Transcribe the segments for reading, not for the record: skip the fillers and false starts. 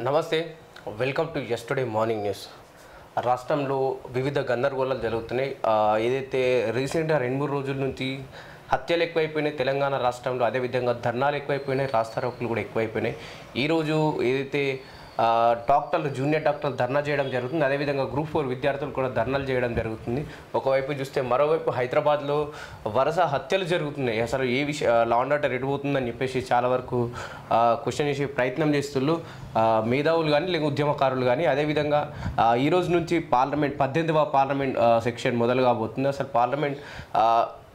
నమస్తే, welcome to yesterday morning news. రాష్ట్రంలో వివిధ గందరగోళాలు జరుగుతున్నాయి. ఏదైతే రీసెంట్గా 2-3 రోజుల నుంచి హత్యలు ఎక్కువైపోయినాయి తెలంగాణ రాష్ట్రంలో, అదేవిధంగా ధర్నాలు ఎక్కువైపోయినాయి, రాస్తారోకులు కూడా ఎక్కువైపోయినాయి. ఈరోజు ఏదైతే డాక్టర్లు, జూనియర్ డాక్టర్లు ధర్నా చేయడం జరుగుతుంది, అదేవిధంగా గ్రూప్ 4 విద్యార్థులు కూడా ధర్నాలు చేయడం జరుగుతుంది. ఒకవైపు చూస్తే మరోవైపు హైదరాబాద్లో వరుస హత్యలు జరుగుతున్నాయి. అసలు ఏ లా అండ్ ఆర్డర్ ఎడిపోతుందని చెప్పేసి చాలా వరకు క్వశ్చన్ చేసే ప్రయత్నం చేస్తున్నారు మేధావులు కానీ లేక ఉద్యమకారులు కానీ. అదేవిధంగా ఈరోజు నుంచి పార్లమెంట్ 18వ పార్లమెంట్ సెక్షన్ మొదలు కాబోతుంది. అసలు పార్లమెంట్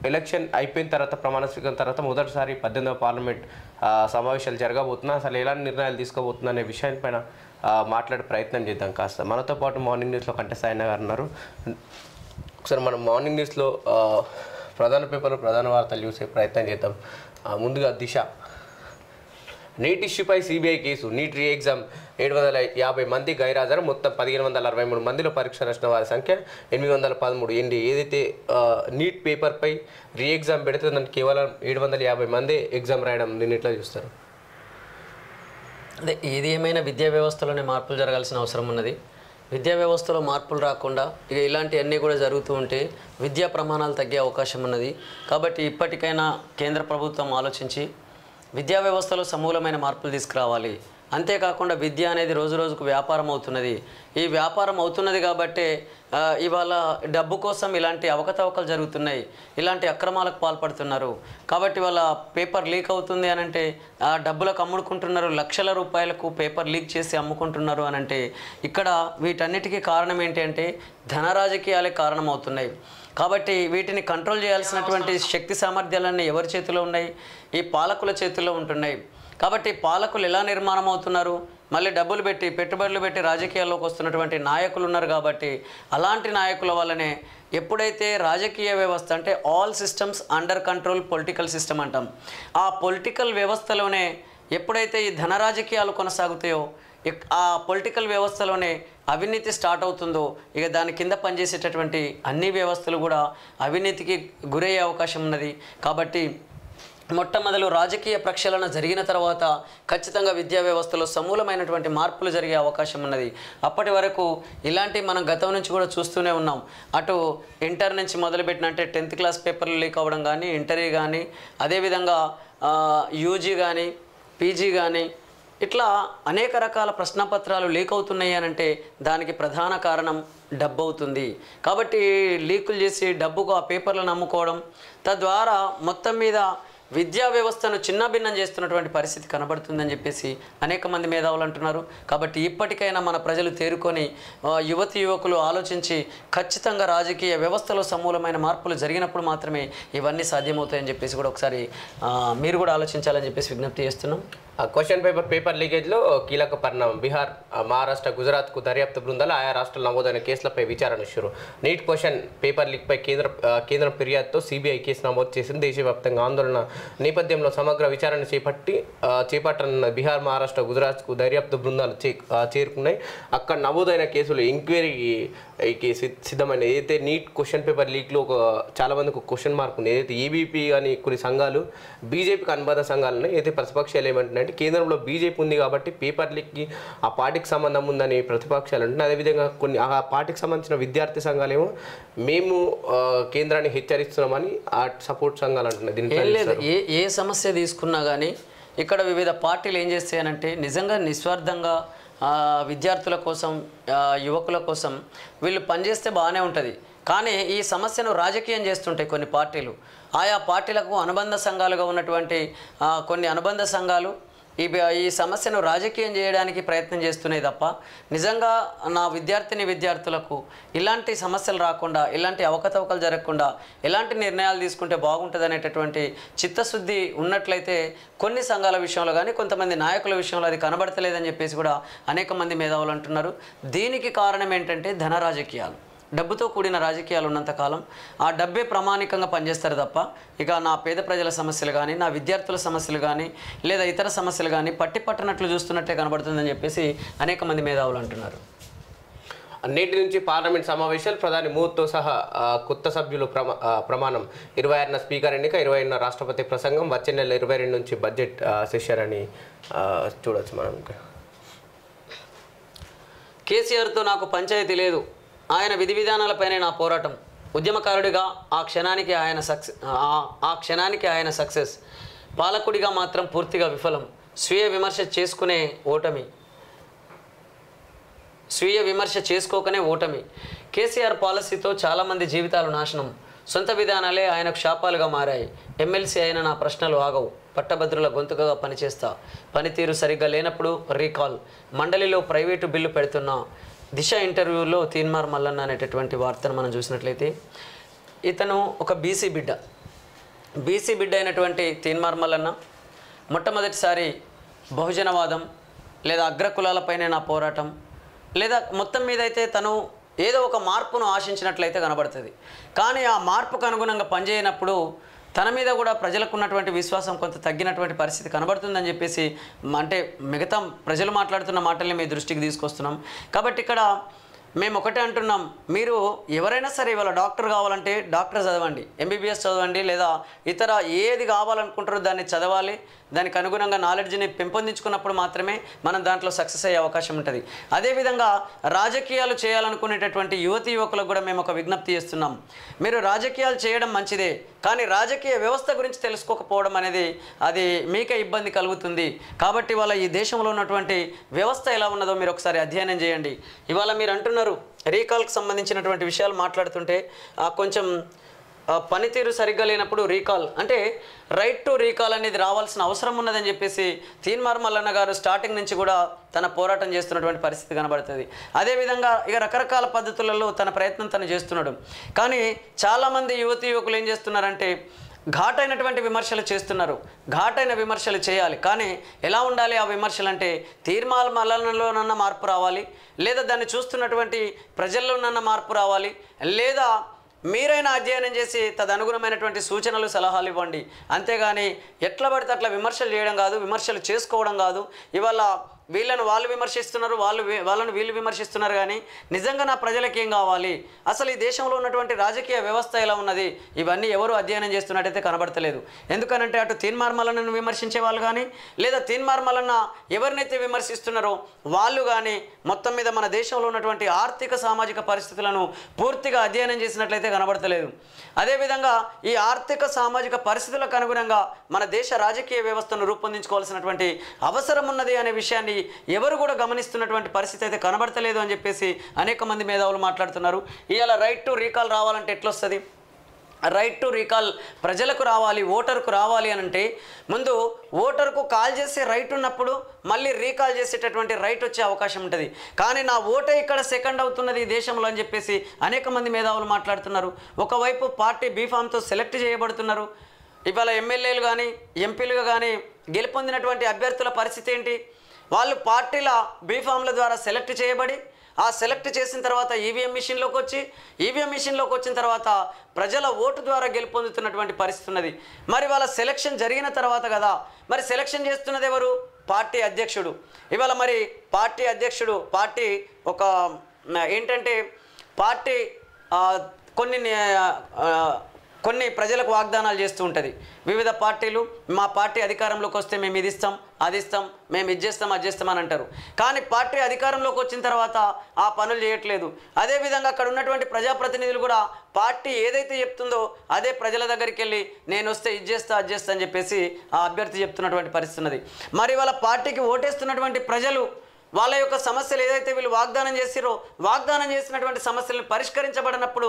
ఎలక్షన్ అయిపోయిన తర్వాత, ప్రమాణ స్వీకారం తర్వాత మొదటిసారి 18వ పార్లమెంట్ సమావేశాలు జరగబోతున్నా. అసలు ఎలాంటి నిర్ణయాలు తీసుకోబోతున్నా అనే విషయాలపైన మాట్లాడే ప్రయత్నం చేద్దాం. కాస్త మనతో పాటు మార్నింగ్ న్యూస్లో కంటే సాయన్న గారు ఉన్నారు. ఒకసారి మనం మార్నింగ్ న్యూస్లో ప్రధాన పేపర్లో ప్రధాన వార్తలు చూసే ప్రయత్నం చేద్దాం. ముందుగా దిశ నీట్ ఇష్యూపై CBI case. NEET re exam 750 మంది గైరాజరు, మొత్తం 1563 మందిలో పరీక్ష రాసిన వారి సంఖ్య 813. ఏంటి ఏదైతే నీట్ పేపర్పై రీ ఎగ్జామ్ పెడితే దానికి కేవలం 750 మంది ఎగ్జామ్ రాయడం, దీన్ని ఎట్లా చూస్తారు? అదే, ఏది ఏమైనా విద్యా వ్యవస్థలోనే మార్పులు జరగాల్సిన అవసరం ఉన్నది. విద్యా వ్యవస్థలో మార్పులు రాకుండా ఇక ఇలాంటివన్నీ కూడా జరుగుతూ ఉంటే విద్యా ప్రమాణాలు తగ్గే అవకాశం ఉన్నది. కాబట్టి ఇప్పటికైనా కేంద్ర ప్రభుత్వం ఆలోచించి విద్యా వ్యవస్థలో సమూలమైన మార్పులు తీసుకురావాలి. అంతేకాకుండా విద్య అనేది రోజు రోజుకు వ్యాపారం అవుతున్నది. ఈ వ్యాపారం అవుతున్నది కాబట్టే ఇవాళ డబ్బు కోసం ఇలాంటి అవకతవకలు జరుగుతున్నాయి, ఇలాంటి అక్రమాలకు పాల్పడుతున్నారు. కాబట్టి వాళ్ళ పేపర్ లీక్ అవుతుంది అనంటే ఆ డబ్బులకు అమ్ముడుకుంటున్నారు, లక్షల రూపాయలకు పేపర్ లీక్ చేసి అమ్ముకుంటున్నారు అనంటే ఇక్కడ వీటన్నిటికీ కారణం ఏంటి అంటే ధన రాజకీయాలే కారణమవుతున్నాయి. కాబట్టి వీటిని కంట్రోల్ చేయాల్సినటువంటి శక్తి సామర్థ్యాలన్నీ ఎవరి చేతిలో ఉన్నాయి? ఈ పాలకుల చేతుల్లో ఉంటున్నాయి. కాబట్టి పాలకులు ఎలా నిర్మాణం అవుతున్నారు? మళ్ళీ డబ్బులు పెట్టి, పెట్టుబడులు పెట్టి రాజకీయాల్లోకి వస్తున్నటువంటి నాయకులు ఉన్నారు. కాబట్టి అలాంటి నాయకుల వల్లనే ఎప్పుడైతే రాజకీయ వ్యవస్థ అంటే all systems under control political system అంటాం, ఆ పొలిటికల్ వ్యవస్థలోనే ఎప్పుడైతే ఈ ధన రాజకీయాలు కొనసాగుతాయో, ఆ పొలిటికల్ వ్యవస్థలోనే అవినీతి స్టార్ట్ అవుతుందో, ఇక దాని కింద పనిచేసేటటువంటి అన్ని వ్యవస్థలు కూడా అవినీతికి గురయ్యే అవకాశం ఉన్నది. కాబట్టి మొట్టమొదలు రాజకీయ ప్రక్షాళన జరిగిన తర్వాత ఖచ్చితంగా విద్యా వ్యవస్థలో సమూలమైనటువంటి మార్పులు జరిగే అవకాశం ఉన్నది. అప్పటి వరకు ఇలాంటి మనం గతం నుంచి కూడా చూస్తూనే ఉన్నాం. అటు ఇంటర్ నుంచి మొదలుపెట్టిన అంటే 10th క్లాస్ పేపర్లు లీక్ అవ్వడం కానీ, ఇంటరీ కానీ, అదేవిధంగా యూజీ కానీ, పీజీ కానీ, ఇట్లా అనేక రకాల ప్రశ్నపత్రాలు లీక్ అవుతున్నాయి అనంటే దానికి ప్రధాన కారణం డబ్బు అవుతుంది. కాబట్టి లీకులు చేసి డబ్బుకు ఆ పేపర్లను అమ్ముకోవడం, తద్వారా మొత్తం మీద విద్యా వ్యవస్థను చిన్నభిన్నం చేస్తున్నటువంటి పరిస్థితి కనబడుతుందని చెప్పేసి అనేక మంది మేధావులు అంటున్నారు. కాబట్టి ఇప్పటికైనా మన ప్రజలు తేరుకొని యువతి యువకులు ఆలోచించి ఖచ్చితంగా రాజకీయ వ్యవస్థలో సమూలమైన మార్పులు జరిగినప్పుడు మాత్రమే ఇవన్నీ సాధ్యమవుతాయని చెప్పేసి కూడా ఒకసారి మీరు కూడా ఆలోచించాలని చెప్పేసి విజ్ఞప్తి చేస్తున్నాం. క్వశ్చన్ పేపర్ లీకేజ్లో కీలక పరిణామం. బీహార్, మహారాష్ట్ర, గుజరాత్కు దర్యాప్తు బృందాలు ఆయా రాష్ట్రాలు నమోదైన కేసులపై విచారణ షురు. నీట్ క్వశ్చన్ పేపర్ లీక్పై కేంద్రం ఫిర్యాదుతో సిబిఐ కేసు నమోదు చేసింది. దేశవ్యాప్తంగా ఆందోళన నేపథ్యంలో సమగ్ర విచారణ చేపట్టనున్న బీహార్, మహారాష్ట్ర, గుజరాత్కు దర్యాప్తు బృందాలు చేరుకున్నాయి. అక్కడ నమోదైన కేసులు ఎంక్వైరీకి సిద్ధమైన. ఏదైతే నీట్ క్వశ్చన్ పేపర్ లీక్లో చాలామందికి క్వశ్చన్ మార్క్ ఉంది. ఏదైతే ఏబీపీ కానీ కొన్ని సంఘాలు, బీజేపీకి అనుబంధ సంఘాలను అయితే ప్రతిపక్షాలు ఏమంటున్నాయి, కేంద్రంలో బీజేపీ ఉంది కాబట్టి పేపర్ లీక్కి ఆ పార్టీకి సంబంధం ఉందని ప్రతిపక్షాలు అంటున్నాయి. అదేవిధంగా కొన్ని ఆ పార్టీకి సంబంధించిన విద్యార్థి సంఘాలేమో మేము కేంద్రాన్ని హెచ్చరిస్తున్నామని ఆ సపోర్ట్ సంఘాలు అంటున్నాయి. దీనికి ఏ సమస్య తీసుకున్నా కానీ ఇక్కడ వివిధ పార్టీలు ఏం చేస్తాయనంటే నిజంగా నిస్వార్థంగా విద్యార్థుల కోసం, యువకుల కోసం వీళ్ళు పనిచేస్తే బాగానే ఉంటుంది. కానీ ఈ సమస్యను రాజకీయం చేస్తుంటాయి కొన్ని పార్టీలు. ఆయా పార్టీలకు అనుబంధ సంఘాలుగా ఉన్నటువంటి కొన్ని అనుబంధ సంఘాలు ఈ సమస్యను రాజకీయం చేయడానికి ప్రయత్నం చేస్తున్నాయి తప్ప నిజంగా నా విద్యార్థులకు ఇలాంటి సమస్యలు రాకుండా, ఇలాంటి అవకతవకలు జరగకుండా ఎలాంటి నిర్ణయాలు తీసుకుంటే బాగుంటుంది అనేటటువంటి చిత్తశుద్ధి ఉన్నట్లయితే కొన్ని సంఘాల విషయంలో కానీ, కొంతమంది నాయకుల విషయంలో అది కనబడతలేదని చెప్పేసి కూడా అనేక మంది మేధావులు అంటున్నారు. దీనికి కారణం ఏంటంటే ధన రాజకీయాలు. డబ్బుతో కూడిన రాజకీయాలు ఉన్నంతకాలం ఆ డబ్బే ప్రామాణికంగా పనిచేస్తారు తప్ప ఇక నా పేద ప్రజల సమస్యలు కానీ, నా విద్యార్థుల సమస్యలు కానీ, లేదా ఇతర సమస్యలు కానీ పట్టినట్లు చూస్తున్నట్టే కనబడుతుందని చెప్పేసి అనేక మంది మేధావులు అంటున్నారు. నేటి నుంచి పార్లమెంట్ సమావేశాలు, ప్రధాని మోదీతో సహా కొత్త సభ్యులు ప్రమాణం. 26న స్పీకర్ ఎన్నిక, 27న రాష్ట్రపతి ప్రసంగం, వచ్చే నెల 22 నుంచి బడ్జెట్ సెషన్ అని చూడొచ్చు మనం. కేసీఆర్తో నాకు పంచాయతీ లేదు, ఆయన విధి విధానాలపైనే నా పోరాటం. ఉద్యమకారుడిగా ఆ క్షణానికి ఆయన సక్సెస్, పాలకుడిగా మాత్రం పూర్తిగా విఫలం. స్వీయ విమర్శ చేసుకోకనే ఓటమి. కేసీఆర్ పాలసీతో చాలామంది జీవితాలు నాశనం. సొంత విధానాలే ఆయనకు శాపాలుగా మారాయి. ఎమ్మెల్సీ అయిన నా ప్రశ్నలు ఆగవు. పట్టభద్రుల గొంతుకగా పనిచేస్తా. పనితీరు సరిగ్గా లేనప్పుడు రీకాల్. మండలిలో ప్రైవేటు బిల్లు పెడుతున్నా. దిశ ఇంటర్వ్యూలో తీన్మార్ మల్లన్న అనేటటువంటి వార్తను మనం చూసినట్లయితే, ఇతను ఒక బీసీ బిడ్డ అయినటువంటి తీన్మార్ మల్లన్న మొట్టమొదటిసారి బహుజనవాదం లేదా అగ్రకులాలపైనే నా పోరాటం, లేదా మొత్తం మీద అయితే తను ఏదో ఒక మార్పును ఆశించినట్లయితే కనబడుతుంది. కానీ ఆ మార్పుకు అనుగుణంగా పనిచేయనప్పుడు తన మీద కూడా ప్రజలకు ఉన్నటువంటి విశ్వాసం కొంత తగ్గినటువంటి పరిస్థితి కనబడుతుందని చెప్పేసి, అంటే మిగతా ప్రజలు మాట్లాడుతున్న మాటల్ని మీ దృష్టికి తీసుకొస్తున్నాం. కాబట్టి ఇక్కడ మేము ఒకటే అంటున్నాం, మీరు ఎవరైనా సరే ఇవాళ డాక్టర్ కావాలంటే డాక్టర్ చదవండి, ఎంబీబీఎస్ చదవండి, లేదా ఇతర ఏది కావాలనుకుంటారో దాన్ని చదవాలి. దానికి అనుగుణంగా నాలెడ్జ్ని పెంపొందించుకున్నప్పుడు మాత్రమే మనం దాంట్లో సక్సెస్ అయ్యే అవకాశం ఉంటుంది. అదేవిధంగా రాజకీయాలు చేయాలనుకునేటటువంటి యువకులకు కూడా మేము ఒక విజ్ఞప్తి చేస్తున్నాం. మీరు రాజకీయాలు చేయడం మంచిదే, కానీ రాజకీయ వ్యవస్థ గురించి తెలుసుకోకపోవడం అనేది అది మీకే ఇబ్బంది కలుగుతుంది. కాబట్టి ఇవాళ ఈ దేశంలో ఉన్నటువంటి వ్యవస్థ ఎలా ఉన్నదో మీరు ఒకసారి అధ్యయనం చేయండి. ఇవాళ మీరు అంటున్నారు రీకాల్కి సంబంధించినటువంటి విషయాలు మాట్లాడుతుంటే కొంచెం పనితీరు సరిగ్గా లేనప్పుడు రీకాల్ అంటే రైట్ టు రీకాల్ అనేది రావాల్సిన అవసరం ఉన్నదని చెప్పేసి తీన్మార్ మల్లన్న గారు స్టార్టింగ్ నుంచి కూడా తన పోరాటం చేస్తున్నటువంటి పరిస్థితి కనబడుతుంది. అదేవిధంగా ఇక రకరకాల పద్ధతులలో తన ప్రయత్నం తను చేస్తున్నాడు. కానీ చాలామంది యువకులు ఏం చేస్తున్నారంటే ఘాటైనటువంటి విమర్శలు చేస్తున్నారు. ఘాటైన విమర్శలు చేయాలి, కానీ ఎలా ఉండాలి ఆ విమర్శలు అంటే తీన్మార్ మల్లన్నలోనన్న మార్పు రావాలి, లేదా దాన్ని చూస్తున్నటువంటి ప్రజల్లోనన్న మార్పు రావాలి, లేదా మీరైనా అధ్యయనం చేసి తదనుగుణమైనటువంటి సూచనలు సలహాలు ఇవ్వండి. అంతేగాని ఎట్లా పడితే అట్లా విమర్శలు చేయడం కాదు, విమర్శలు చేసుకోవడం కాదు. ఇవాళ వీళ్ళను వాళ్ళు విమర్శిస్తున్నారు, వాళ్ళను వీళ్ళు విమర్శిస్తున్నారు. కానీ నిజంగా నా ప్రజలకు ఏం కావాలి, అసలు ఈ దేశంలో ఉన్నటువంటి రాజకీయ వ్యవస్థ ఎలా ఉన్నది, ఇవన్నీ ఎవరు అధ్యయనం చేస్తున్నట్టయితే కనబడతలేదు. ఎందుకనంటే అటు తీన్మార్ మల్లన్నను విమర్శించే వాళ్ళు కానీ, లేదా తీన్మార్ మల్లన్న ఎవరినైతే విమర్శిస్తున్నారో వాళ్ళు కానీ మొత్తం మీద మన దేశంలో ఉన్నటువంటి ఆర్థిక సామాజిక పరిస్థితులను పూర్తిగా అధ్యయనం చేసినట్లయితే కనబడతలేదు. అదేవిధంగా ఈ ఆర్థిక సామాజిక పరిస్థితులకు అనుగుణంగా మన దేశ రాజకీయ వ్యవస్థను రూపొందించుకోవాల్సినటువంటి అవసరం ఉన్నది అనే విషయాన్ని ఎవరు కూడా గమనిస్తున్నటువంటి పరిస్థితి అయితే కనబడతలేదు అని చెప్పేసి అనేక మంది మేధావులు మాట్లాడుతున్నారు. ఇవాళ రైట్ టు రీకాల్ రావాలంటే ఎట్లొస్తుంది? రైట్ టు రీకాల్ ప్రజలకు రావాలి, ఓటర్కు రావాలి అని అంటే ముందు ఓటర్కు కాల్ చేసే రైట్ ఉన్నప్పుడు మళ్ళీ రీకాల్ చేసేటటువంటి రైట్ వచ్చే అవకాశం ఉంటుంది. కానీ నా ఓటే ఇక్కడ సెకండ్ అవుతున్నది ఈ దేశంలో అని చెప్పేసి అనేక మంది మేధావులు మాట్లాడుతున్నారు. ఒకవైపు పార్టీ బీఫామ్తో సెలెక్ట్ చేయబడుతున్నారు. ఇవాళ ఎమ్మెల్యేలు కానీ ఎంపీలుగా కానీ గెలుపొందినటువంటి అభ్యర్థుల పరిస్థితి ఏంటి? వాళ్ళు పార్టీల బీఫామ్ల ద్వారా సెలెక్ట్ చేయబడి ఆ సెలెక్ట్ చేసిన తర్వాత ఈవీఎం మిషన్లోకి వచ్చిన తర్వాత ప్రజల ఓటు ద్వారా గెలుపొందుతున్నటువంటి పరిస్థితి ఉన్నది. మరి వాళ్ళ సెలక్షన్ జరిగిన తర్వాత కదా, మరి సెలక్షన్ చేస్తున్నది ఎవరు? పార్టీ అధ్యక్షుడు. ఇవాళ మరి పార్టీ అధ్యక్షుడు పార్టీ ఒక ఏంటంటే పార్టీ కొన్ని ప్రజలకు వాగ్దానాలు చేస్తూ ఉంటుంది. వివిధ పార్టీలు మా పార్టీ అధికారంలోకి వస్తే మేము ఇది ఇస్తాం, అది ఇస్తాం, మేము ఇది చేస్తాం, అది చేస్తాం అని అంటారు. కానీ పార్టీ అధికారంలోకి వచ్చిన తర్వాత ఆ పనులు చేయట్లేదు. అదేవిధంగా అక్కడ ఉన్నటువంటి ప్రజాప్రతినిధులు కూడా పార్టీ ఏదైతే చెప్తుందో అదే ప్రజల దగ్గరికి వెళ్ళి నేను వస్తే ఇది చేస్తా, అది చేస్తా అని చెప్పేసి ఆ అభ్యర్థి చెప్తున్నటువంటి పరిస్థితి ఉన్నది. మరి వాళ్ళ పార్టీకి ఓటేస్తున్నటువంటి ప్రజలు వాళ్ళ యొక్క సమస్యలు ఏదైతే వీళ్ళు వాగ్దానం చేసినటువంటి సమస్యలను పరిష్కరించబడినప్పుడు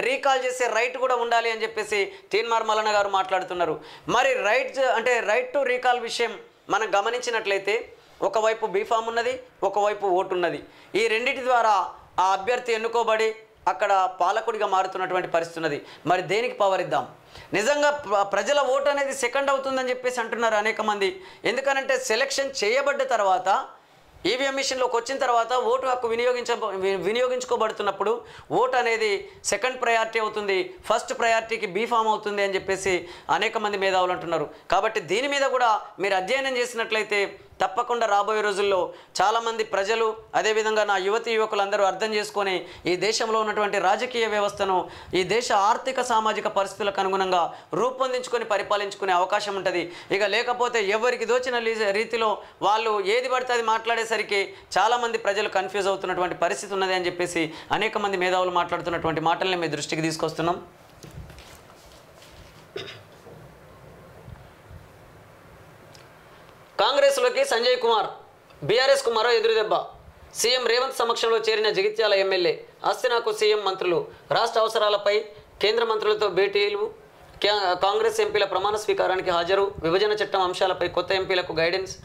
రీకాల్ చేసే రైట్ కూడా ఉండాలి అని చెప్పేసి తీన్మార్ మల్లన్న గారు మాట్లాడుతున్నారు. మరి రైట్ టు రీకాల్ విషయం మనం గమనించినట్లయితే ఒకవైపు బీఫామ్ ఉన్నది, ఒకవైపు ఓటు ఉన్నది. ఈ రెండింటి ద్వారా ఆ అభ్యర్థి ఎన్నుకోబడి అక్కడ పాలకుడిగా మారుతున్నటువంటి పరిస్థితి ఉన్నది. మరి దేనికి పవర్ ఇద్దాం? నిజంగా ప్రజల ఓటు అనేది సెకండ్ అవుతుందని చెప్పేసి అంటున్నారు అనేక మంది. ఎందుకనంటే సెలక్షన్ చేయబడ్డ తర్వాత ఈవీఎం మిషన్లోకి వచ్చిన తర్వాత ఓటు హక్కు వినియోగించుకోబడుతున్నప్పుడు ఓటు అనేది సెకండ్ ప్రయారిటీ అవుతుంది, ఫస్ట్ ప్రయారిటీకి బీఫామ్ అవుతుంది అని చెప్పేసి అనేక మంది మేధావులు అంటున్నారు. కాబట్టి దీని మీద కూడా మీరు అధ్యయనం చేసినట్లయితే తప్పకుండా రాబోయే రోజుల్లో చాలామంది ప్రజలు అదేవిధంగా నా యువతి యువకులందరూ అర్థం చేసుకొని ఈ దేశంలో ఉన్నటువంటి రాజకీయ వ్యవస్థను ఈ దేశ ఆర్థిక సామాజిక పరిస్థితులకు అనుగుణంగా రూపొందించుకొని పరిపాలించుకునే అవకాశం ఉంటుంది. ఇక లేకపోతే ఎవరికి దోచిన రీతిలో వాళ్ళు ఏది పడితే అది మాట్లాడేసరికి చాలామంది ప్రజలు కన్ఫ్యూజ్ అవుతున్నటువంటి పరిస్థితి ఉన్నది అని చెప్పేసి అనేక మంది మేధావులు మాట్లాడుతున్నటువంటి మాటల్ని మీ దృష్టికి తీసుకొస్తున్నాం. కాంగ్రెస్లోకి సంజయ్ కుమార్, బీఆర్ఎస్కు మరో ఎదురుదెబ్బ. సీఎం రేవంత్ సమక్షంలో చేరిన జగిత్యాల ఎమ్మెల్యే ఆస్తినాకు సీఎం మంత్రులు. రాష్ట్ర అవసరాలపై కేంద్ర మంత్రులతో భేటీలు, కాంగ్రెస్ ఎంపీల ప్రమాణ స్వీకారానికి హాజరు, విభజన చట్టం అంశాలపై కొత్త ఎంపీలకు గైడెన్స్.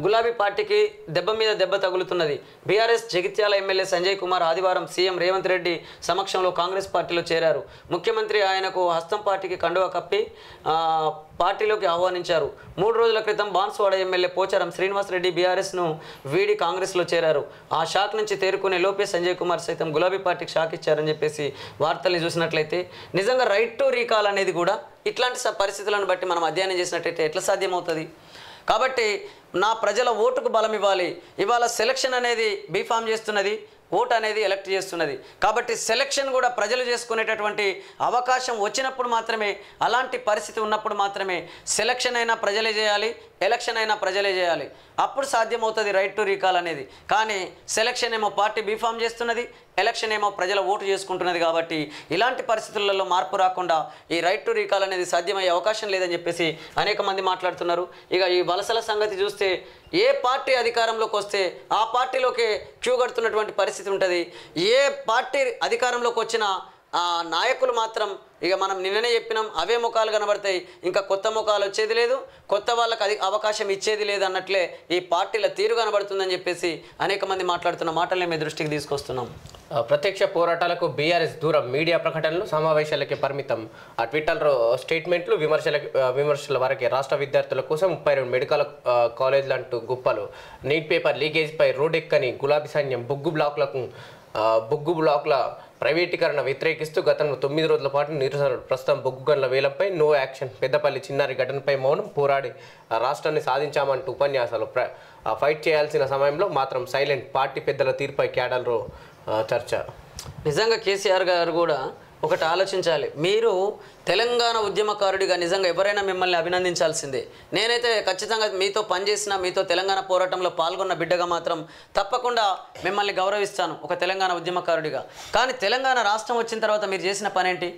గులాబీ పార్టీకి దెబ్బ మీద దెబ్బ తగులుతున్నది. బీఆర్ఎస్ జగిత్యాల ఎమ్మెల్యే సంజయ్ కుమార్ ఆదివారం సీఎం రేవంత్ రెడ్డి సమక్షంలో కాంగ్రెస్ పార్టీలో చేరారు. ముఖ్యమంత్రి ఆయనకు హస్తం పార్టీకి కండువా కప్పి పార్టీలోకి ఆహ్వానించారు. 3 రోజుల క్రితం బాన్స్వాడ ఎమ్మెల్యే పోచారం శ్రీనివాసరెడ్డి బీఆర్ఎస్ను వీడి కాంగ్రెస్లో చేరారు. ఆ షాక్ నుంచి తేరుకునే లోపే సంజయ్ కుమార్ సైతం గులాబీ పార్టీకి షాక్ ఇచ్చారని చెప్పేసి వార్తల్ని చూసినట్లయితే నిజంగా రైట్ టు రీకాల్ అనేది కూడా ఇట్లాంటి పరిస్థితులను బట్టి మనం అధ్యయనం చేసినట్లయితే ఎట్లా సాధ్యమవుతుంది? కాబట్టి నా ప్రజల ఓటుకు బలం ఇవ్వాలి. ఇవాళ సెలక్షన్ అనేది బీఫామ్ చేస్తున్నది, ఓటు అనేది ఎలక్ట్ చేస్తున్నది. కాబట్టి సెలక్షన్ కూడా ప్రజలు చేసుకునేటటువంటి అవకాశం వచ్చినప్పుడు మాత్రమే, అలాంటి పరిస్థితి ఉన్నప్పుడు మాత్రమే సెలక్షన్ అయినా ప్రజలే చేయాలి, ఎలక్షన్ అయినా ప్రజలే చేయాలి. అప్పుడు సాధ్యమవుతుంది రైట్ టు రీకాల్ అనేది. కానీ సెలక్షన్ ఏమో పార్టీ బీఫామ్ చేస్తున్నది, ఎలక్షన్ ఏమో ప్రజల ఓటు చేసుకుంటున్నది. కాబట్టి ఇలాంటి పరిస్థితులలో మార్పు రాకుండా ఈ రైట్ టు రీకాల్ అనేది సాధ్యమయ్యే అవకాశం లేదని చెప్పేసి అనేక మంది మాట్లాడుతున్నారు. ఇక ఈ వలసల సంగతి చూస్తే ఏ పార్టీ అధికారంలోకి వస్తే ఆ పార్టీలోకి క్యూ కడుతున్నటువంటి పరిస్థితి ఉంటుంది. ఏ పార్టీ అధికారంలోకి వచ్చినా ఆ నాయకులు మాత్రం ఇక మనం నిన్ననే చెప్పినాం, అవే ముఖాలు కనబడతాయి, ఇంకా కొత్త ముఖాలు వచ్చేది లేదు, కొత్త వాళ్ళకి అవకాశం ఇచ్చేది లేదు అన్నట్లే ఈ పార్టీల తీరు కనబడుతుందని చెప్పేసి అనేక మంది మాట్లాడుతున్న మాటల్ని మీ దృష్టికి తీసుకొస్తున్నాం. ప్రత్యక్ష పోరాటాలకు బీఆర్ఎస్ దూరం, మీడియా ప్రకటనలు సమావేశాలకే పరిమితం. ఆ ట్విట్టర్లో స్టేట్మెంట్లు, విమర్శల వరకే. రాష్ట్ర విద్యార్థుల కోసం 32 మెడికల్ కాలేజీలు అంటూ గుప్పలు. నీట్ పేపర్ లీకేజ్పై రోడ్డెక్కని గులాబీ సైన్యం. బొగ్గు బ్లాక్ల ప్రైవేటీకరణ వ్యతిరేకిస్తూ గతంలో 9 రోజుల పాటు నిరసనలు. ప్రస్తుతం బొగ్గు గనుల వేలంపై నో యాక్షన్. పెద్దపల్లి చిన్నారి ఘటనపై మౌనం. పోరాడి రాష్ట్రాన్ని సాధించామంటూ ఉపన్యాసాలు. ఫైట్ చేయాల్సిన సమయంలో మాత్రం సైలెంట్. పార్టీ పెద్దల తీరుపై క్యాడర్లో చర్చ. నిజంగా కేసీఆర్ గారు కూడా ఒకటి ఆలోచించాలి. మీరు తెలంగాణ ఉద్యమకారుడిగా నిజంగా ఎవరైనా మిమ్మల్ని అభినందించాల్సిందే. నేనైతే ఖచ్చితంగా మీతో పనిచేసిన, మీతో తెలంగాణ పోరాటంలో పాల్గొన్న బిడ్డగా మాత్రం తప్పకుండా మిమ్మల్ని గౌరవిస్తాను ఒక తెలంగాణ ఉద్యమకారుడిగా. కానీ తెలంగాణ రాష్ట్రం వచ్చిన తర్వాత మీరు చేసిన పనేంటి?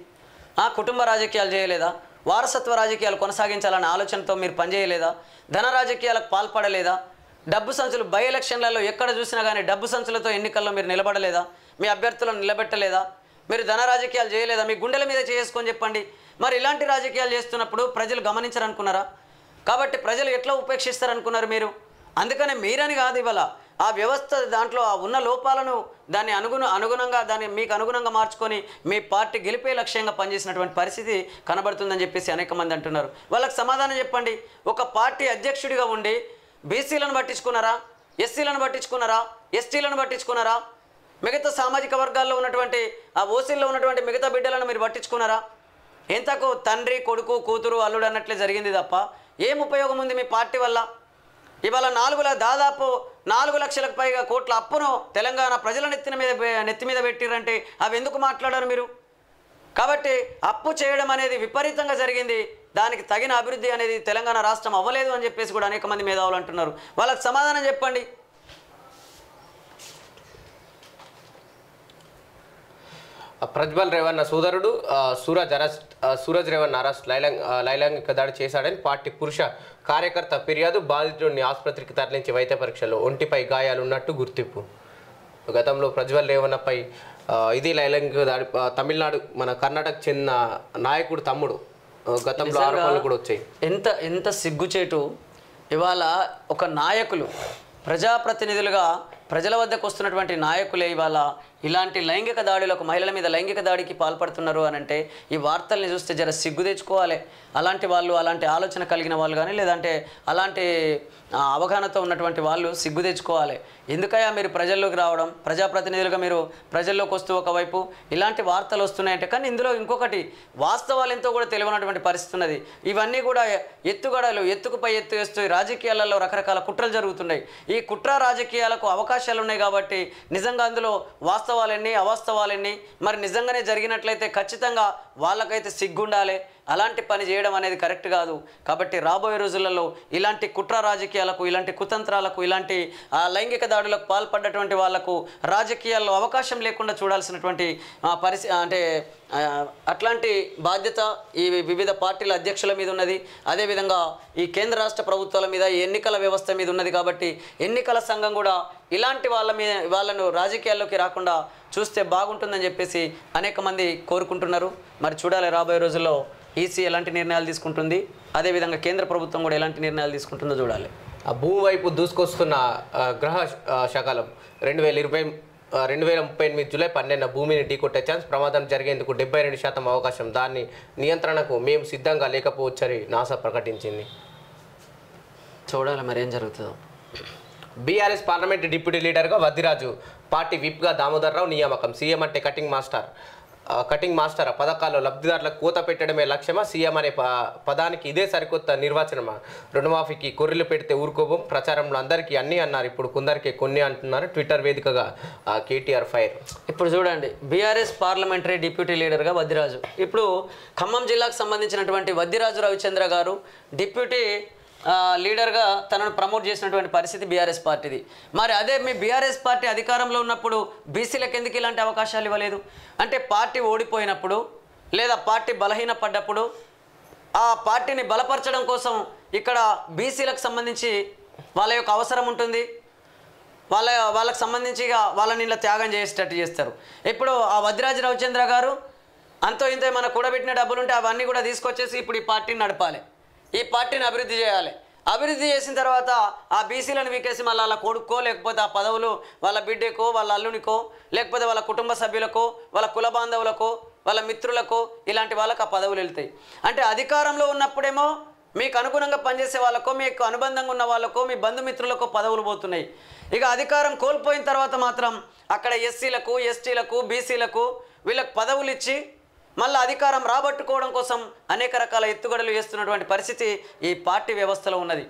కుటుంబ రాజకీయాలు చేయలేదా? వారసత్వ రాజకీయాలు కొనసాగించాలనే ఆలోచనతో మీరు పనిచేయలేదా? ధన రాజకీయాలకు పాల్పడలేదా? డబ్బు సంచులు బై ఎలక్షన్లలో ఎక్కడ చూసినా కానీ డబ్బు సంచులతో ఎన్నికల్లో మీరు నిలబడలేదా? మీ అభ్యర్థులను నిలబెట్టలేదా? మీరు ధన రాజకీయాలు చేయలేదా? మీ గుండెల మీద చేసుకొని చెప్పండి. మరి ఇలాంటి రాజకీయాలు చేస్తున్నప్పుడు ప్రజలు గమనించరనుకున్నారా? కాబట్టి ప్రజలు ఎట్లా ఉపేక్షిస్తారనుకున్నారు మీరు? అందుకనే మీరని కాదు, ఇవాళ ఆ వ్యవస్థ దాంట్లో ఉన్న లోపాలను దాన్ని అనుగుణంగా దాన్ని మీకు అనుగుణంగా మార్చుకొని మీ పార్టీ గెలిపే లక్ష్యంగా పనిచేసినటువంటి పరిస్థితి కనబడుతుందని చెప్పేసి అనేక మంది అంటున్నారు. వాళ్ళకి సమాధానం చెప్పండి. ఒక పార్టీ అధ్యక్షుడిగా ఉండి బీసీలను పట్టించుకున్నారా? ఎస్సీలను పట్టించుకున్నారా? ఎస్టీలను పట్టించుకున్నారా? మిగతా సామాజిక వర్గాల్లో ఉన్నటువంటి ఆ ఓసీల్లో ఉన్నటువంటి మిగతా బిడ్డలను మీరు పట్టించుకున్నారా? ఎంతకు తండ్రి, కొడుకు, కూతురు, అల్లుడు అన్నట్లే జరిగింది తప్ప ఏం ఉపయోగం ఉంది మీ పార్టీ వల్ల? ఇవాళ దాదాపు 4 లక్షలకు పైగా కోట్ల అప్పును తెలంగాణ ప్రజల నెత్తి మీద పెట్టిరంటే అవి ఎందుకు మాట్లాడారు మీరు? కాబట్టి అప్పు చేయడం అనేది విపరీతంగా జరిగింది. దానికి తగిన అభివృద్ధి అనేది తెలంగాణ రాష్ట్రం అవ్వలేదు అని చెప్పేసి కూడా అనేక మంది మేధావులు అంటున్నారు. వాళ్ళకి సమాధానం చెప్పండి. ప్రజ్వల్ రేవన్న సోదరుడు సూరజ్ రేవన్న అరెస్ట్. లైంగిక దాడి చేశాడని పార్టీ పురుష కార్యకర్త ఫిర్యాదు. బాధితుడిని ఆసుపత్రికి తరలించి వైద్య పరీక్షలో ఒంటిపై గాయాలున్నట్టు గుర్తింపు. గతంలో ప్రజ్వల్ రేవన్నపై ఇది లైంగిక దాడి తమిళనాడు మన కర్ణాటక చెందిన నాయకుడు తమ్ముడు గతంలో ఆరోపణలు కూడా వచ్చాయి. ఎంత సిగ్గుచేటు. ఇవాళ ఒక నాయకులు, ప్రజాప్రతినిధులుగా ప్రజల వద్దకు వస్తున్నటువంటి నాయకులే ఇవాళ ఇలాంటి లైంగిక దాడులకు, మహిళల మీద లైంగిక దాడికి పాల్పడుతున్నారు అని అంటే ఈ వార్తల్ని చూస్తే జర సిగ్గు తెచ్చుకోవాలి. అలాంటి వాళ్ళు, అలాంటి ఆలోచన కలిగిన వాళ్ళు కానీ లేదంటే అలాంటి అవగాహనతో ఉన్నటువంటి వాళ్ళు సిగ్గు తెచ్చుకోవాలి. ఎందుకయ్యా మీరు ప్రజల్లోకి రావడం, ప్రజాప్రతినిధులుగా మీరు ప్రజల్లోకి వస్తూ ఒకవైపు ఇలాంటి వార్తలు వస్తున్నాయంటే, కానీ ఇందులో ఇంకొకటి వాస్తవాలు ఎంతో కూడా తెలియనటువంటి పరిస్థితి ఉన్నది. ఇవన్నీ కూడా ఎత్తుగడలు, ఎత్తుకుపై ఎత్తు వేస్తూ రాజకీయాలలో రకరకాల కుట్రలు జరుగుతున్నాయి. ఈ కుట్ర రాజకీయాలకు అవకాశాలు ఉన్నాయి కాబట్టి నిజంగా అందులో వాస్తవాలెన్ని అవాస్తవాలెన్ని, మరి నిజంగానే జరిగినట్లయితే ఖచ్చితంగా వాళ్ళకైతే సిగ్గుండాలి. అలాంటి పని చేయడం అనేది కరెక్ట్ కాదు. కాబట్టి రాబోయే రోజులలో ఇలాంటి కుట్ర రాజకీయాలకు, ఇలాంటి కుతంత్రాలకు, ఇలాంటి లైంగిక దాడులకు పాల్పడ్డటువంటి వాళ్లకు రాజకీయాల్లో అవకాశం లేకుండా చూడాల్సినటువంటి అంటే అట్లాంటి బాధ్యత ఈ వివిధ పార్టీల అధ్యక్షుల మీద ఉన్నది. అదేవిధంగా ఈ కేంద్ర రాష్ట్ర ప్రభుత్వాల మీద, ఈ ఎన్నికల వ్యవస్థ మీద ఉన్నది. కాబట్టి ఎన్నికల సంఘం కూడా ఇలాంటి వాళ్ళను రాజకీయాల్లోకి రాకుండా చూస్తే బాగుంటుందని చెప్పేసి అనేక మంది కోరుకుంటున్నారు. మరి చూడాలి రాబోయే రోజుల్లో ఈసీ ఎలాంటి నిర్ణయాలు తీసుకుంటుంది, అదేవిధంగా కేంద్ర ప్రభుత్వం కూడా ఎలాంటి నిర్ణయాలు తీసుకుంటుందో చూడాలి. ఆ భూమి వైపు దూసుకొస్తున్న గ్రహ శకలం 2038 జూలై 12 భూమిని ఢీకొట్టే ఛాన్స్, ప్రమాదం జరిగేందుకు 72% అవకాశం, దాన్ని నియంత్రణకు మేము సిద్ధంగా లేకపోవచ్చని నాసా ప్రకటించింది. చూడాలి మరి ఏం జరుగుతుందో. బీఆర్ఎస్ పార్లమెంటు డిప్యూటీ లీడర్గా వద్దిరాజు, పార్టీ విప్గా దామోదర్రావు నియామకం. సీఎం అంటే కటింగ్ మాస్టర్ పథకాల్లో లబ్ధిదారులకు కోత పెట్టడమే లక్ష్యమా? సీఎం అనే పదానికి ఇదే సరికొత్త నిర్వచనమా? రుణమాఫీకి కొర్రెలు పెడితే ఊరుకోబం, ప్రచారంలో అందరికీ అన్నీ అన్నారు, ఇప్పుడు కొందరికి కొన్ని అంటున్నారు. ట్విట్టర్ వేదికగా కేటీఆర్ ఫైర్. ఇప్పుడు చూడండి, బీఆర్ఎస్ పార్లమెంటరీ డిప్యూటీ లీడర్గా వద్దిరాజు. ఇప్పుడు ఖమ్మం జిల్లాకు సంబంధించినటువంటి వద్దిరాజు రవిచంద్ర గారు డిప్యూటీ లీడర్గా తనను ప్రమోట్ చేసినటువంటి పరిస్థితి బీఆర్ఎస్ పార్టీది. మరి అదే మీ బీఆర్ఎస్ పార్టీ అధికారంలో ఉన్నప్పుడు బీసీలకు ఎందుకు ఇలాంటి అవకాశాలు ఇవ్వలేదు? అంటే పార్టీ ఓడిపోయినప్పుడు లేదా పార్టీ బలహీనపడ్డప్పుడు ఆ పార్టీని బలపరచడం కోసం ఇక్కడ బీసీలకు సంబంధించి వాళ్ళ యొక్క అవసరం ఉంటుంది. వాళ్ళకు సంబంధించి వాళ్ళని ఇలా త్యాగం చేసేటట్టు చేస్తారు. ఇప్పుడు ఆ వద్దిరాజు రవిచంద్ర గారు అంతో ఇంతో మన కూడబెట్టిన డబ్బులు ఉంటే అవన్నీ కూడా తీసుకొచ్చేసి ఇప్పుడు ఈ పార్టీని నడపాలి, ఈ పార్టీని అభివృద్ధి చేయాలి. అభివృద్ధి చేసిన తర్వాత ఆ బీసీలను వీకేసి మళ్ళీ వాళ్ళ కొడుకో, లేకపోతే ఆ పదవులు వాళ్ళ బిడ్డకో, వాళ్ళ అల్లునికో, లేకపోతే వాళ్ళ కుటుంబ సభ్యులకో, వాళ్ళ కుల బాంధవులకో, వాళ్ళ మిత్రులకో, ఇలాంటి వాళ్ళకు ఆ పదవులు వెళ్తాయి. అంటే అధికారంలో ఉన్నప్పుడేమో మీకు అనుగుణంగా పనిచేసే వాళ్ళకో, మీకు అనుబంధంగా ఉన్న వాళ్ళకో, మీ బంధుమిత్రులకో పదవులు పోతున్నాయి. ఇక అధికారం కోల్పోయిన తర్వాత మాత్రం అక్కడ ఎస్సీలకు, ఎస్టీలకు, బీసీలకు వీళ్ళకు పదవులు ఇచ్చి మళ్ళీ అధికారం రాబట్టుకోవడం కోసం అనేక రకాల ఎత్తుగడలు వేస్తున్నటువంటి పరిస్థితి ఈ పార్టీ వ్యవస్థలో ఉన్నది.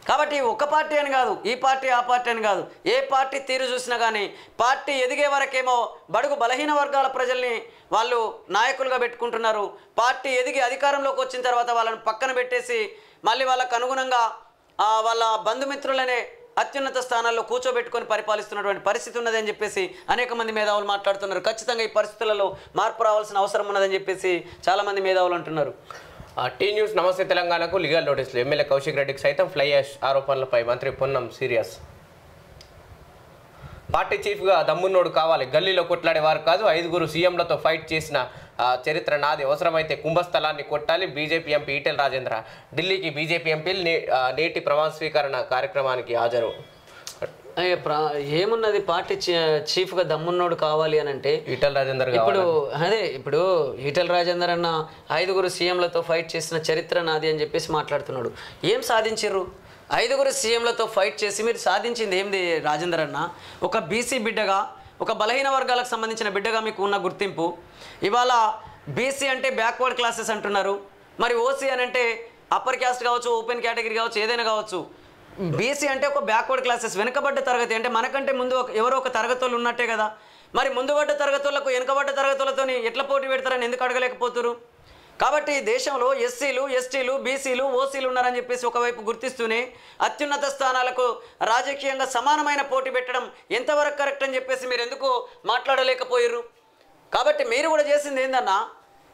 కాబట్టి ఒక పార్టీ అని కాదు, ఈ పార్టీ ఆ పార్టీ అని కాదు, ఏ పార్టీ తీరు చూసినా కానీ పార్టీ ఎదిగే వరకేమో బడుగు బలహీన వర్గాల ప్రజల్ని వాళ్ళు నాయకులుగా పెట్టుకుంటున్నారు. పార్టీ ఎదిగి అధికారంలోకి వచ్చిన తర్వాత వాళ్ళని పక్కన పెట్టేసి మళ్ళీ వాళ్ళకు అనుగుణంగా వాళ్ళ బంధుమిత్రులనే అత్యున్నత స్థానాల్లో కూర్చోబెట్టుకొని పరిపాలిస్తున్నటువంటి పరిస్థితి ఉన్నదని చెప్పేసి అనేక మంది మేధావులు మాట్లాడుతున్నారు. ఖచ్చితంగా ఈ పరిస్థితులలో మార్పు రావాల్సిన అవసరం ఉన్నదని చెప్పేసి చాలామంది మేధావులు అంటున్నారు. టీ న్యూస్ నమస్తే తెలంగాణకు లీగల్ నోటీసులు. ఎమ్మెల్యే కౌశిక్ రెడ్డికి సైతం ఫ్లై యాష్ ఆరోపణలపై మంత్రి పొన్నం సీరియస్. పార్టీ చీఫ్గా దమ్మున్నోడు కావాలి, గల్లీలో కొట్లాడేవారు కాదు, 5 సీఎంలతో ఫైట్ చేసిన చరిత్ర నాది, అవసరమైతే కుంభస్థలాన్ని కొట్టాలి. బీజేపీ ఎంపీ ఈటెల రాజేంద్ర ఢిల్లీకి బీజేపీ ఎంపీలు నేటి ప్రమాణ స్వీకరణ కార్యక్రమానికి హాజరు. ఏమున్నది, పార్టీ చీఫ్గా దమ్మున్నోడు కావాలి అని అంటే ఈటెల రాజేందర్ ఇప్పుడు ఈటెల రాజేందర్ అన్న 5 సీఎంలతో ఫైట్ చేసిన చరిత్ర నాది అని చెప్పేసి మాట్లాడుతున్నాడు. ఏం సాధించారు? 5 సీఎంలతో ఫైట్ చేసి మీరు సాధించింది ఏంది రాజేందర్ అన్న? ఒక బీసీ బిడ్డగా, ఒక బలహీన వర్గాలకు సంబంధించిన బిడ్డగా మీకు ఉన్న గుర్తింపు. ఇవాళ బీసీ అంటే బ్యాక్వర్డ్ క్లాసెస్ అంటున్నారు, మరి ఓసీ అని అంటే అప్పర్ క్యాస్ట్ కావచ్చు, ఓపెన్ కేటగిరీ కావచ్చు, ఏదైనా కావచ్చు. బీసీ అంటే ఒక బ్యాక్వర్డ్ క్లాసెస్, వెనుకబడ్డ తరగతి. అంటే మనకంటే ముందు ఎవరో ఒక తరగతులు ఉన్నట్టే కదా. మరి ముందుబడ్డ తరగతులకు వెనుకబడ్డ తరగతులతో ఎట్లా పోటీ పెడతారని ఎందుకు అడగలేకపోతున్నారు? కాబట్టి దేశంలో ఎస్సీలు, ఎస్టీలు, బీసీలు, ఓసీలు ఉన్నారని చెప్పేసి ఒకవైపు గుర్తిస్తూనే అత్యున్నత స్థానాలకు రాజకీయంగా సమానమైన పోటీ పెట్టడం ఎంతవరకు కరెక్ట్ అని చెప్పేసి మీరు ఎందుకు మాట్లాడలేకపోయారు? కాబట్టి మీరు కూడా చేసింది ఏందన్నా,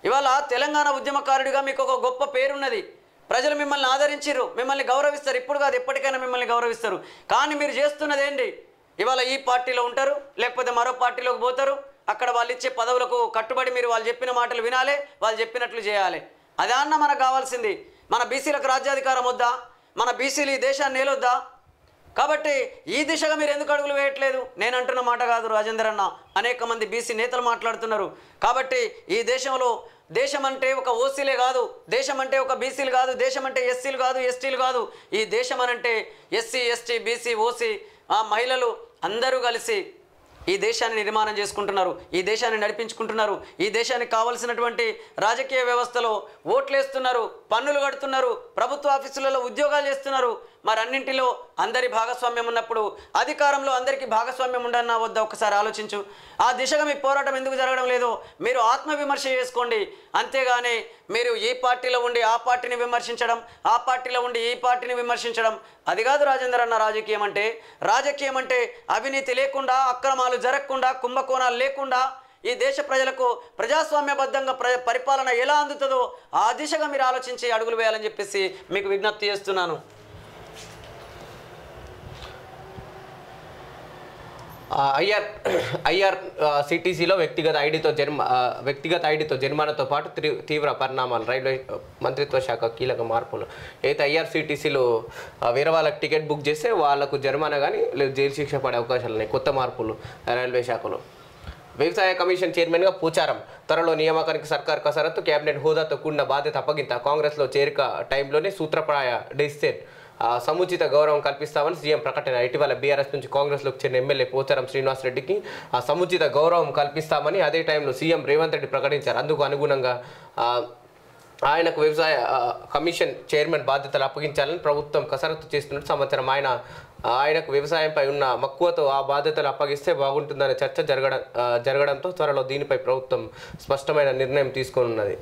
ఇవాళ తెలంగాణ ఉద్యమకారుడిగా మీకు ఒక గొప్ప పేరున్నది. ప్రజలు మిమ్మల్ని ఆదరించారు, మిమ్మల్ని గౌరవిస్తారు. ఇప్పుడు కాదు, ఎప్పటికైనా మిమ్మల్ని గౌరవిస్తారు. కానీ మీరు చేస్తున్నది ఏంటి? ఇవాళ ఈ పార్టీలో ఉంటారు, లేకపోతే మరో పార్టీలోకి పోతారు. అక్కడ వాళ్ళు ఇచ్చే పదవులకు కట్టుబడి మీరు వాళ్ళు చెప్పిన మాటలు వినాలి, వాళ్ళు చెప్పినట్లు చేయాలి. అదే అన్న మనకు కావాల్సింది. మన బీసీలకు రాజ్యాధికారం వద్దా? మన బీసీలు ఈ దేశాన్ని ఏలొద్దా? కాబట్టి ఈ దిశగా మీరు ఎందుకు అడుగులు వేయట్లేదు? నేను అంటున్న మాట కాదు రాజేందర్ అన్న, అనేక మంది బీసీ నేతలు మాట్లాడుతున్నారు. కాబట్టి ఈ దేశంలో దేశం అంటే ఒక ఓసీలే కాదు, దేశం అంటే ఒక బీసీలు కాదు, దేశం అంటే ఎస్సీలు కాదు, ఎస్టీలు కాదు. ఈ దేశం అనంటే ఎస్సీ, ఎస్టీ, బీసీ, ఓసీ, మహిళలు, అందరూ కలిసి ఈ దేశాన్ని నిర్మాణం చేసుకుంటున్నారు, ఈ దేశాన్ని నడిపించుకుంటున్నారు, ఈ దేశానికి కావలసినటువంటి రాజకీయ వ్యవస్థలో ఓట్లేస్తున్నారు, పన్నులు కడుతున్నారు, ప్రభుత్వ ఆఫీసులలో ఉద్యోగాలు చేస్తున్నారు. మరి అన్నింటిలో అందరి భాగస్వామ్యం ఉన్నప్పుడు అధికారంలో అందరికీ భాగస్వామ్యం ఉండన్నా వద్దా ఒకసారి ఆలోచించు. ఆ దిశగా మీ పోరాటం ఎందుకు జరగడం లేదో మీరు ఆత్మవిమర్శ చేసుకోండి. అంతేగాని మీరు ఈ పార్టీలో ఉండి ఆ పార్టీని విమర్శించడం, ఆ పార్టీలో ఉండి ఈ పార్టీని విమర్శించడం, అది కాదు రాజేందర్ అన్న రాజకీయం అంటే. రాజకీయం అంటే అవినీతి లేకుండా, అక్రమాలు జరగకుండా, కుంభకోణాలు లేకుండా ఈ దేశ ప్రజలకు ప్రజాస్వామ్యబద్ధంగా పరిపాలన ఎలా అందుతుందో ఆ దిశగా మీరు ఆలోచించి అడుగులు వేయాలని చెప్పేసి మీకు విజ్ఞప్తి చేస్తున్నాను. ఐఆర్సిటీసీలో వ్యక్తిగత ఐడితో జరిమానాతో పాటు తీవ్ర పరిణామాలు. రైల్వే మంత్రిత్వ శాఖ కీలక మార్పులు. అయితే ఐఆర్సిటీసీలో వేరే వాళ్ళకి టికెట్ బుక్ చేస్తే వాళ్ళకు జరిమానా కానీ లేదు జైలు శిక్ష పడే అవకాశాలు ఉన్నాయి. కొత్త మార్పులు రైల్వే శాఖలో. వ్యవసాయ కమిషన్ చైర్మన్గా పోచారం. త్వరలో నియామకానికి సర్కార్ కసరత్తు. కేబినెట్ హోదాతో కూడిన బాధ్యత అప్పగింత. కాంగ్రెస్లో చేరిక టైంలోనే సూత్రప్రాయ డెసిషన్. సముచిత గౌరవం కల్పిస్తామని సీఎం ప్రకటన. ఇటీవల బీఆర్ఎస్ నుంచి కాంగ్రెస్లోకి చెందిన ఎమ్మెల్యే పోచారం శ్రీనివాసరెడ్డికి సముచిత గౌరవం కల్పిస్తామని అదే టైంలో సీఎం రేవంత్ రెడ్డి ప్రకటించారు. అందుకు అనుగుణంగా ఆయనకు వ్యవసాయ కమిషన్ చైర్మన్ బాధ్యతలు అప్పగించాలని ప్రభుత్వం కసరత్తు చేస్తున్నట్టు సమాచారం. ఆయనకు వ్యవసాయంపై ఉన్న మక్కువతో ఆ బాధ్యతలు అప్పగిస్తే బాగుంటుందనే చర్చ జరగడంతో త్వరలో దీనిపై ప్రభుత్వం స్పష్టమైన నిర్ణయం తీసుకోనున్నది.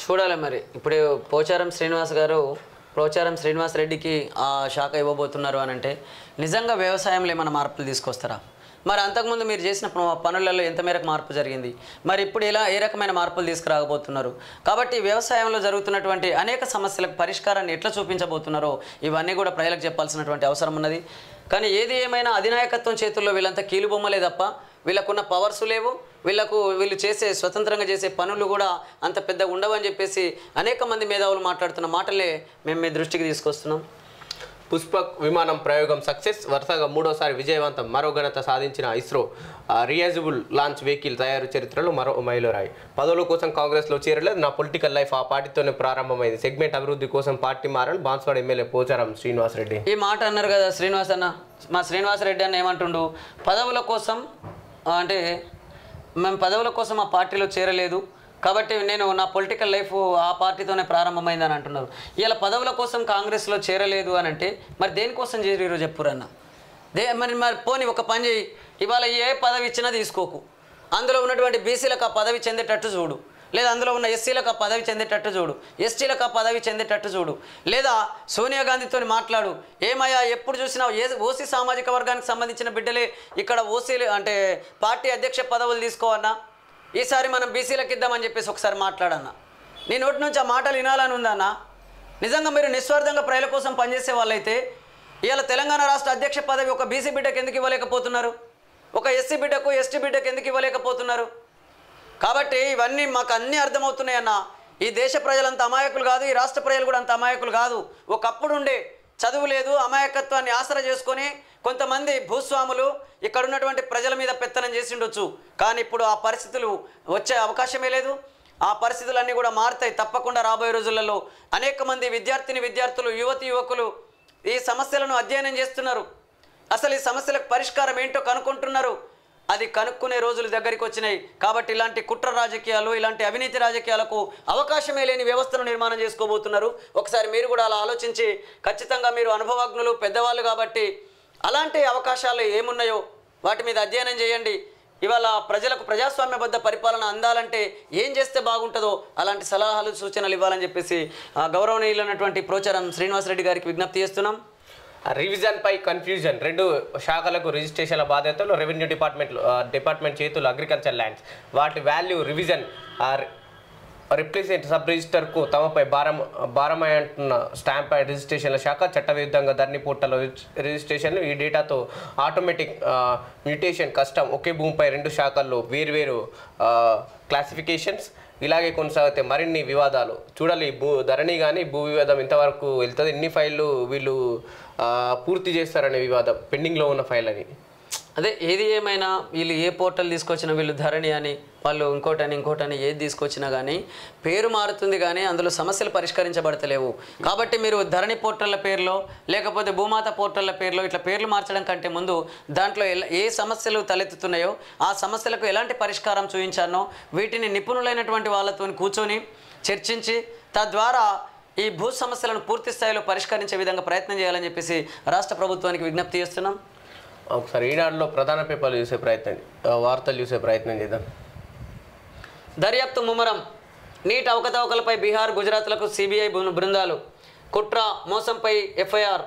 చూడాలి మరి. ఇప్పుడు పోచారం శ్రీనివాస్ రెడ్డికి ఆ శాఖ ఇవ్వబోతున్నారు అని అంటే నిజంగా వ్యవసాయంలో ఏమైనా మార్పులు తీసుకొస్తారా? మరి అంతకుముందు మీరు చేసిన పనులలో ఎంత మేరకు మార్పు జరిగింది, మరి ఇప్పుడు ఇలా ఏ రకమైన మార్పులు తీసుకురాకపోతున్నారు? కాబట్టి వ్యవసాయంలో జరుగుతున్నటువంటి అనేక సమస్యలకు పరిష్కారాన్ని ఎట్లా చూపించబోతున్నారో ఇవన్నీ కూడా ప్రజలకు చెప్పాల్సినటువంటి అవసరం ఉన్నది. కానీ ఏది ఏమైనా అధినాయకత్వం చేతుల్లో వీళ్ళంతా కీలుబొమ్మలే తప్ప వీళ్ళకున్న పవర్స్ లేవు. వీళ్ళు చేసే స్వతంత్రంగా చేసే పనులు కూడా అంత పెద్దగా ఉండవని చెప్పేసి అనేక మంది మేధావులు మాట్లాడుతున్న మాటలే మేము మీ దృష్టికి తీసుకొస్తున్నాం. పుష్పక్ విమానం ప్రయోగం సక్సెస్. వరుసగా మూడోసారి విజయవంతం. మరో ఘనత సాధించిన ఇస్రో. రీయూజబుల్ లాంచ్ వెహికల్ తయారు చరిత్రలో మరో మైలురాయి. పదవుల కోసం కాంగ్రెస్లో చేరలేదు. నా పొలిటికల్ లైఫ్ ఆ పార్టీతోనే ప్రారంభమైంది. సెగ్మెంట్ అభివృద్ధి కోసం పార్టీ మారని బాన్స్వాడ ఎమ్మెల్యే పోచారం శ్రీనివాసరెడ్డి. ఈ మాట అన్నారు కదా శ్రీనివాస్ అన్న. మా శ్రీనివాసరెడ్డి అన్న ఏమంటుండు, పదవుల కోసం అంటే మేము పదవుల కోసం ఆ పార్టీలో చేరలేదు కాబట్టి నేను నా పొలిటికల్ లైఫ్ ఆ పార్టీతోనే ప్రారంభమైందని అంటున్నారు. ఇలా పదవుల కోసం కాంగ్రెస్లో చేరలేదు అని అంటే మరి దేనికోసం చేరిరో చెప్పురన్న. మరి పోనీ ఒక పని చేయి, ఇవాళ ఏ పదవి ఇచ్చినా తీసుకోకు, అందులో ఉన్నటువంటి బీసీలకు ఆ పదవి చెందేటట్టు చూడు, లేదా అందులో ఉన్న ఎస్సీలకు ఆ పదవి చెందేటట్టు చూడు, ఎస్టీలకు ఆ పదవి చెందేటట్టు చూడు, లేదా సోనియా గాంధీతో మాట్లాడు. ఏమయ్యా ఎప్పుడు చూసినా ఓసీ సామాజిక వర్గానికి సంబంధించిన బిడ్డలే ఇక్కడ ఓసీలు అంటే పార్టీ అధ్యక్ష పదవులు తీసుకోవన్నా, ఈసారి మనం బీసీలకు ఇద్దామని చెప్పేసి ఒకసారి మాట్లాడన్నా. నీ నోటి నుంచి ఆ మాటలు వినాలని ఉందన్నా. నిజంగా మీరు నిస్వార్థంగా ప్రజల కోసం పనిచేసే వాళ్ళైతే ఇవాళ తెలంగాణ రాష్ట్ర అధ్యక్ష పదవి ఒక బీసీ బిడ్డకు ఎందుకు ఇవ్వలేకపోతున్నారు, ఒక ఎస్సీ బిడ్డకు ఎస్టీ బిడ్డకు ఎందుకు ఇవ్వలేకపోతున్నారు? కాబట్టి ఇవన్నీ మాకు అన్నీ అర్థమవుతున్నాయన్న. ఈ దేశ ప్రజలంత అమాయకులు కాదు, ఈ రాష్ట్ర ప్రజలు కూడా అంత అమాయకులు కాదు. ఒకప్పుడు ఉండే చదువు లేదు, అమాయకత్వాన్ని ఆసరా చేసుకొని కొంతమంది భూస్వాములు ఇక్కడ ఉన్నటువంటి ప్రజల మీద పెత్తనం చేసి ఉండొచ్చు. కానీ ఇప్పుడు ఆ పరిస్థితులు వచ్చే అవకాశమే లేదు. ఆ పరిస్థితులన్నీ కూడా మారుతాయి తప్పకుండా రాబోయే రోజులలో. అనేక మంది విద్యార్థులు, యువకులు ఈ సమస్యలను అధ్యయనం చేస్తున్నారు. అసలు ఈ సమస్యలకు పరిష్కారం ఏంటో కనుక్కుంటున్నారు. అది కనుక్కునే రోజులు దగ్గరికి వచ్చినాయి. కాబట్టి ఇలాంటి కుట్ర రాజకీయాలు, ఇలాంటి అవినీతి రాజకీయాలకు అవకాశమే లేని వ్యవస్థను నిర్మాణం చేసుకోబోతున్నారు. ఒకసారి మీరు కూడా అలా ఆలోచించి, ఖచ్చితంగా మీరు అనుభవజ్ఞులు, పెద్దవాళ్ళు కాబట్టి అలాంటి అవకాశాలు ఏమున్నాయో వాటి మీద అధ్యయనం చేయండి. ఇవాళ ప్రజలకు ప్రజాస్వామ్యబద్ధ పరిపాలన అందాలంటే ఏం చేస్తే బాగుంటుందో అలాంటి సలహాలు, సూచనలు ఇవ్వాలని చెప్పేసి గౌరవనీయులైనటువంటి పోచారం శ్రీనివాసరెడ్డి గారికి విజ్ఞప్తి చేస్తున్నాం. రివిజన్పై కన్ఫ్యూజన్. 2 శాఖలకు రిజిస్ట్రేషన్ల బాధ్యతలు రెవెన్యూ డిపార్ట్మెంట్ చేతులు అగ్రికల్చర్ ల్యాండ్స్. వాటి వాల్యూ రివిజన్ రిప్లేసెంట్ సబ్ రిజిస్టర్కు తమపై భారమై అంటున్న స్టాంప్ అండ్ రిజిస్ట్రేషన్ల శాఖ. చట్టవిరుద్ధంగా ధరణి పోర్టల్ రిజిస్ట్రేషన్లు. ఈ డేటాతో ఆటోమేటిక్ మ్యూటేషన్ కష్టం. ఒకే భూమిపై 2 శాఖల్లో వేర్వేరు క్లాసిఫికేషన్స్. ఇలాగే కొనసాగితే మరిన్ని వివాదాలు. చూడాలి ధరణి కానీ భూ వివాదం ఇంతవరకు వెళ్తుంది, ఎన్ని ఫైళ్ళు వీళ్ళు పూర్తి చేస్తారనే వివాదం పెండింగ్లో ఉన్న ఫైల్ అని. అదే ఏది ఏమైనా వీళ్ళు ఏ పోర్టల్ తీసుకొచ్చినా వీళ్ళు ధరణి అని వాళ్ళు ఇంకోటని ఏది తీసుకొచ్చినా కానీ పేరు మారుతుంది కానీ అందులో సమస్యలు పరిష్కరించబడతలేవు. కాబట్టి మీరు ధరణి పోర్టల్ల పేరులో లేకపోతే భూమాత పోర్టల్ల పేరులో ఇట్లా పేర్లు మార్చడం కంటే ముందు దాంట్లో ఏ సమస్యలు తలెత్తుతున్నాయో ఆ సమస్యలకు ఎలాంటి పరిష్కారం చూపించానో వీటిని నిపుణులైనటువంటి వాళ్ళతో కూర్చొని చర్చించి తద్వారా ఈ భూ సమస్యలను పూర్తి స్థాయిలో పరిష్కరించే విధంగా ప్రయత్నం చేయాలని చెప్పేసి రాష్ట్ర ప్రభుత్వానికి విజ్ఞప్తి చేస్తున్నాం. ఒకసారి ఈనాడులో ప్రధాన పేపర్లు చూసే ప్రయత్నం, వార్తలు చూసే ప్రయత్నం చేద్దాం. దర్యాప్తు ముమ్మరం. నీట్ అవకతవకలపై బీహార్, గుజరాత్లకు సిబిఐ బృందాలు. కుట్ర మోసంపై ఎఫ్ఐఆర్.